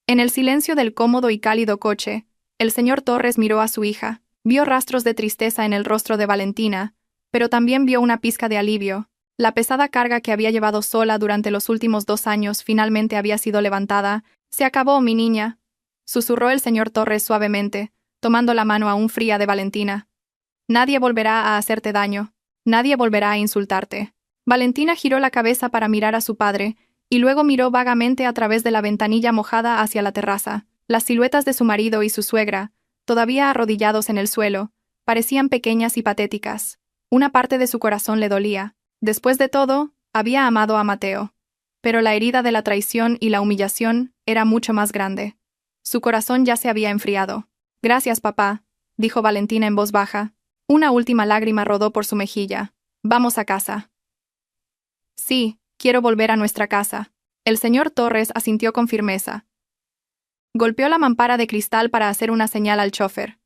En el silencio del cómodo y cálido coche, el señor Torres miró a su hija, vio rastros de tristeza en el rostro de Valentina, pero también vio una pizca de alivio. La pesada carga que había llevado sola durante los últimos 2 años finalmente había sido levantada. «Se acabó, mi niña», susurró el señor Torres suavemente, tomando la mano aún fría de Valentina. «Nadie volverá a hacerte daño. Nadie volverá a insultarte». Valentina giró la cabeza para mirar a su padre, y luego miró vagamente a través de la ventanilla mojada hacia la terraza. Las siluetas de su marido y su suegra, todavía arrodillados en el suelo, parecían pequeñas y patéticas. Una parte de su corazón le dolía. Después de todo, había amado a Mateo. Pero la herida de la traición y la humillación era mucho más grande. Su corazón ya se había enfriado. «Gracias, papá», dijo Valentina en voz baja. Una última lágrima rodó por su mejilla. «Vamos a casa». «Sí, quiero volver a nuestra casa». El señor Torres asintió con firmeza. Golpeó la mampara de cristal para hacer una señal al chofer.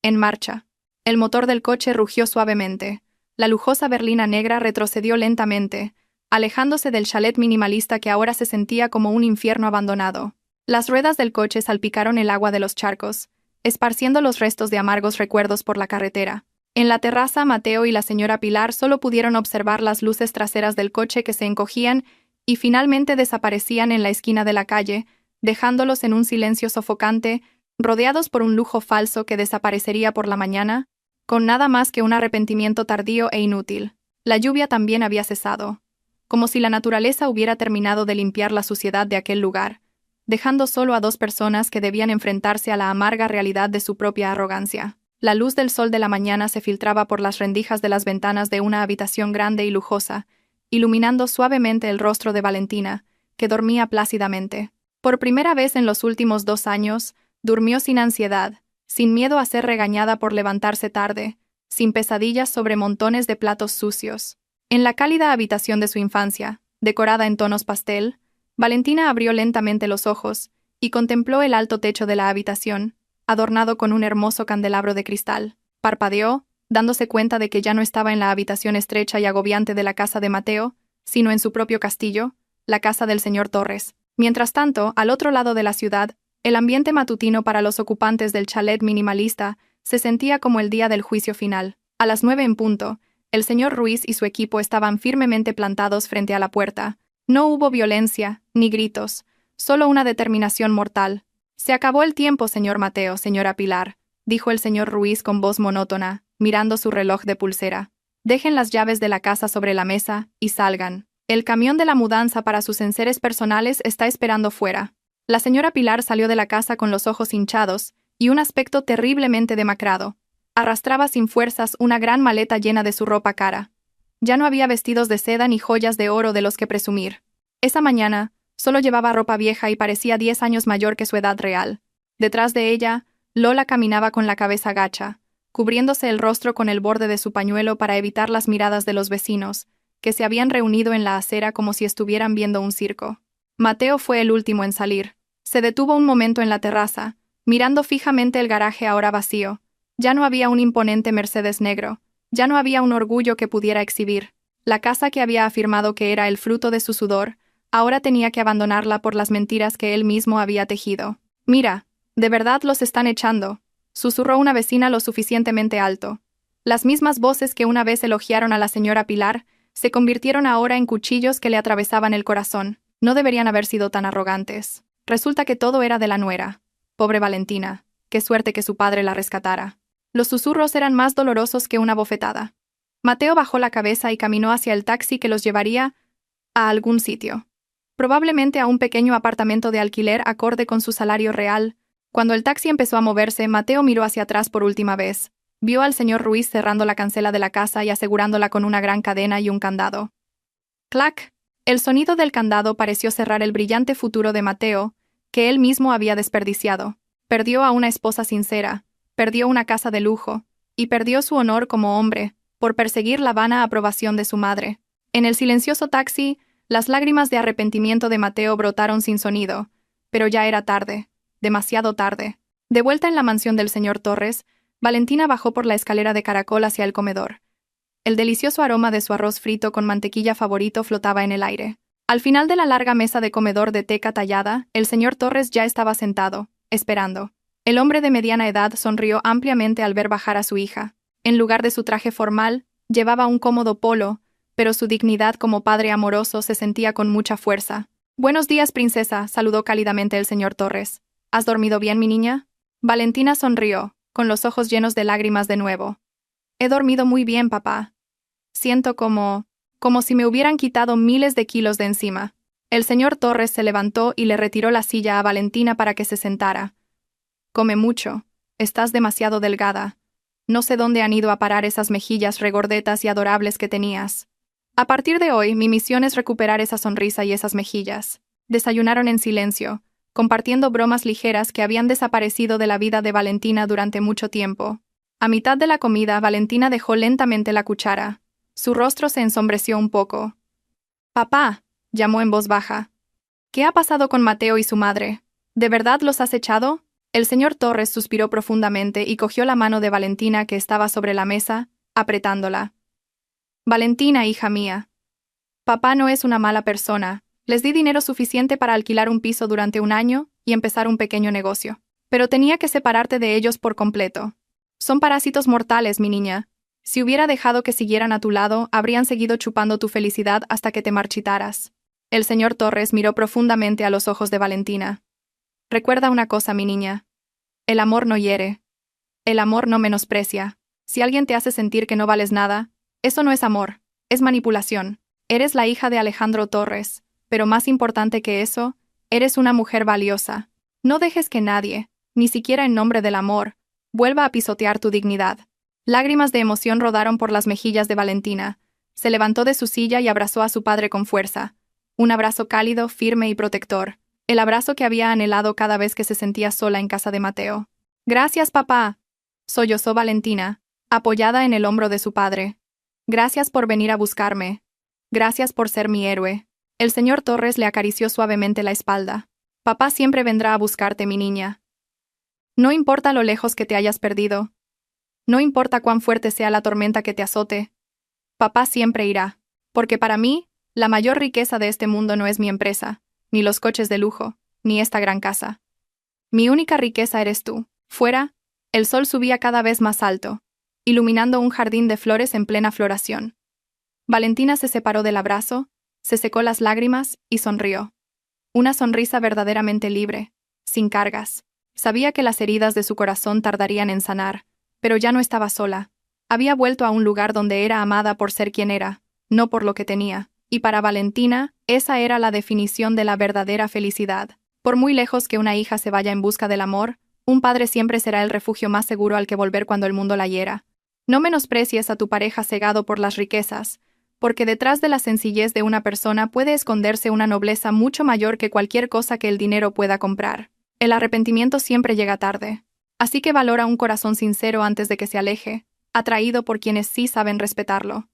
«En marcha». El motor del coche rugió suavemente. La lujosa berlina negra retrocedió lentamente, alejándose del chalet minimalista que ahora se sentía como un infierno abandonado. Las ruedas del coche salpicaron el agua de los charcos, esparciendo los restos de amargos recuerdos por la carretera. En la terraza, Mateo y la señora Pilar solo pudieron observar las luces traseras del coche que se encogían y finalmente desaparecían en la esquina de la calle, dejándolos en un silencio sofocante, rodeados por un lujo falso que desaparecería por la mañana, con nada más que un arrepentimiento tardío e inútil. La lluvia también había cesado, como si la naturaleza hubiera terminado de limpiar la suciedad de aquel lugar, dejando solo a 2 personas que debían enfrentarse a la amarga realidad de su propia arrogancia. La luz del sol de la mañana se filtraba por las rendijas de las ventanas de una habitación grande y lujosa, iluminando suavemente el rostro de Valentina, que dormía plácidamente. Por primera vez en los últimos 2 años, durmió sin ansiedad, sin miedo a ser regañada por levantarse tarde, sin pesadillas sobre montones de platos sucios. En la cálida habitación de su infancia, decorada en tonos pastel, Valentina abrió lentamente los ojos y contempló el alto techo de la habitación, adornado con un hermoso candelabro de cristal. Parpadeó, dándose cuenta de que ya no estaba en la habitación estrecha y agobiante de la casa de Mateo, sino en su propio castillo, la casa del señor Torres. Mientras tanto, al otro lado de la ciudad, el ambiente matutino para los ocupantes del chalet minimalista se sentía como el día del juicio final. A las 9 en punto, el señor Ruiz y su equipo estaban firmemente plantados frente a la puerta. No hubo violencia, ni gritos, solo una determinación mortal. «Se acabó el tiempo, señor Mateo, señora Pilar», dijo el señor Ruiz con voz monótona, mirando su reloj de pulsera. «Dejen las llaves de la casa sobre la mesa y salgan. El camión de la mudanza para sus enseres personales está esperando fuera». La señora Pilar salió de la casa con los ojos hinchados y un aspecto terriblemente demacrado. Arrastraba sin fuerzas una gran maleta llena de su ropa cara. Ya no había vestidos de seda ni joyas de oro de los que presumir. Esa mañana, solo llevaba ropa vieja y parecía 10 años mayor que su edad real. Detrás de ella, Lola caminaba con la cabeza gacha, cubriéndose el rostro con el borde de su pañuelo para evitar las miradas de los vecinos, que se habían reunido en la acera como si estuvieran viendo un circo. Mateo fue el último en salir. Se detuvo un momento en la terraza, mirando fijamente el garaje ahora vacío. Ya no había un imponente Mercedes negro, ya no había un orgullo que pudiera exhibir. La casa que había afirmado que era el fruto de su sudor, ahora tenía que abandonarla por las mentiras que él mismo había tejido. «Mira, de verdad los están echando», susurró una vecina lo suficientemente alto. Las mismas voces que una vez elogiaron a la señora Pilar se convirtieron ahora en cuchillos que le atravesaban el corazón. No deberían haber sido tan arrogantes. Resulta que todo era de la nuera. Pobre Valentina, qué suerte que su padre la rescatara. Los susurros eran más dolorosos que una bofetada. Mateo bajó la cabeza y caminó hacia el taxi que los llevaría a algún sitio. Probablemente a un pequeño apartamento de alquiler acorde con su salario real. Cuando el taxi empezó a moverse, Mateo miró hacia atrás por última vez. Vio al señor Ruiz cerrando la cancela de la casa y asegurándola con una gran cadena y un candado. ¡Clac! El sonido del candado pareció cerrar el brillante futuro de Mateo, que él mismo había desperdiciado. Perdió a una esposa sincera, perdió una casa de lujo, y perdió su honor como hombre, por perseguir la vana aprobación de su madre. En el silencioso taxi, las lágrimas de arrepentimiento de Mateo brotaron sin sonido, pero ya era tarde, demasiado tarde. De vuelta en la mansión del señor Torres, Valentina bajó por la escalera de caracol hacia el comedor. El delicioso aroma de su arroz frito con mantequilla favorito flotaba en el aire. Al final de la larga mesa de comedor de teca tallada, el señor Torres ya estaba sentado, esperando. El hombre de mediana edad sonrió ampliamente al ver bajar a su hija. En lugar de su traje formal, llevaba un cómodo polo, pero su dignidad como padre amoroso se sentía con mucha fuerza. «Buenos días, princesa», saludó cálidamente el señor Torres. «¿Has dormido bien, mi niña?» Valentina sonrió, con los ojos llenos de lágrimas de nuevo. «He dormido muy bien, papá. Siento como si me hubieran quitado miles de kilos de encima». El señor Torres se levantó y le retiró la silla a Valentina para que se sentara. «Come mucho. Estás demasiado delgada. No sé dónde han ido a parar esas mejillas regordetas y adorables que tenías. A partir de hoy, mi misión es recuperar esa sonrisa y esas mejillas». Desayunaron en silencio, compartiendo bromas ligeras que habían desaparecido de la vida de Valentina durante mucho tiempo. A mitad de la comida, Valentina dejó lentamente la cuchara. Su rostro se ensombreció un poco. «Papá», llamó en voz baja. «¿Qué ha pasado con Mateo y su madre? ¿De verdad los has echado?» El señor Torres suspiró profundamente y cogió la mano de Valentina que estaba sobre la mesa, apretándola. «Valentina, hija mía. Papá no es una mala persona. Les di dinero suficiente para alquilar un piso durante un año y empezar un pequeño negocio. Pero tenía que separarte de ellos por completo. Son parásitos mortales, mi niña. Si hubiera dejado que siguieran a tu lado, habrían seguido chupando tu felicidad hasta que te marchitaras». El señor Torres miró profundamente a los ojos de Valentina. «Recuerda una cosa, mi niña. El amor no hiere. El amor no menosprecia. Si alguien te hace sentir que no vales nada, eso no es amor, es manipulación. Eres la hija de Alejandro Torres, pero más importante que eso, eres una mujer valiosa. No dejes que nadie, ni siquiera en nombre del amor, vuelva a pisotear tu dignidad». Lágrimas de emoción rodaron por las mejillas de Valentina. Se levantó de su silla y abrazó a su padre con fuerza. Un abrazo cálido, firme y protector. El abrazo que había anhelado cada vez que se sentía sola en casa de Mateo. «Gracias, papá», sollozó Valentina, apoyada en el hombro de su padre. «Gracias por venir a buscarme. Gracias por ser mi héroe». El señor Torres le acarició suavemente la espalda. «Papá siempre vendrá a buscarte, mi niña. No importa lo lejos que te hayas perdido. No importa cuán fuerte sea la tormenta que te azote. Papá siempre irá. Porque para mí, la mayor riqueza de este mundo no es mi empresa, ni los coches de lujo, ni esta gran casa. Mi única riqueza eres tú». Fuera, el sol subía cada vez más alto, iluminando un jardín de flores en plena floración. Valentina se separó del abrazo, se secó las lágrimas y sonrió. Una sonrisa verdaderamente libre, sin cargas. Sabía que las heridas de su corazón tardarían en sanar, pero ya no estaba sola. Había vuelto a un lugar donde era amada por ser quien era, no por lo que tenía, y para Valentina, esa era la definición de la verdadera felicidad. Por muy lejos que una hija se vaya en busca del amor, un padre siempre será el refugio más seguro al que volver cuando el mundo la hiera. No menosprecies a tu pareja cegado por las riquezas, porque detrás de la sencillez de una persona puede esconderse una nobleza mucho mayor que cualquier cosa que el dinero pueda comprar. El arrepentimiento siempre llega tarde. Así que valora un corazón sincero antes de que se aleje, atraído por quienes sí saben respetarlo.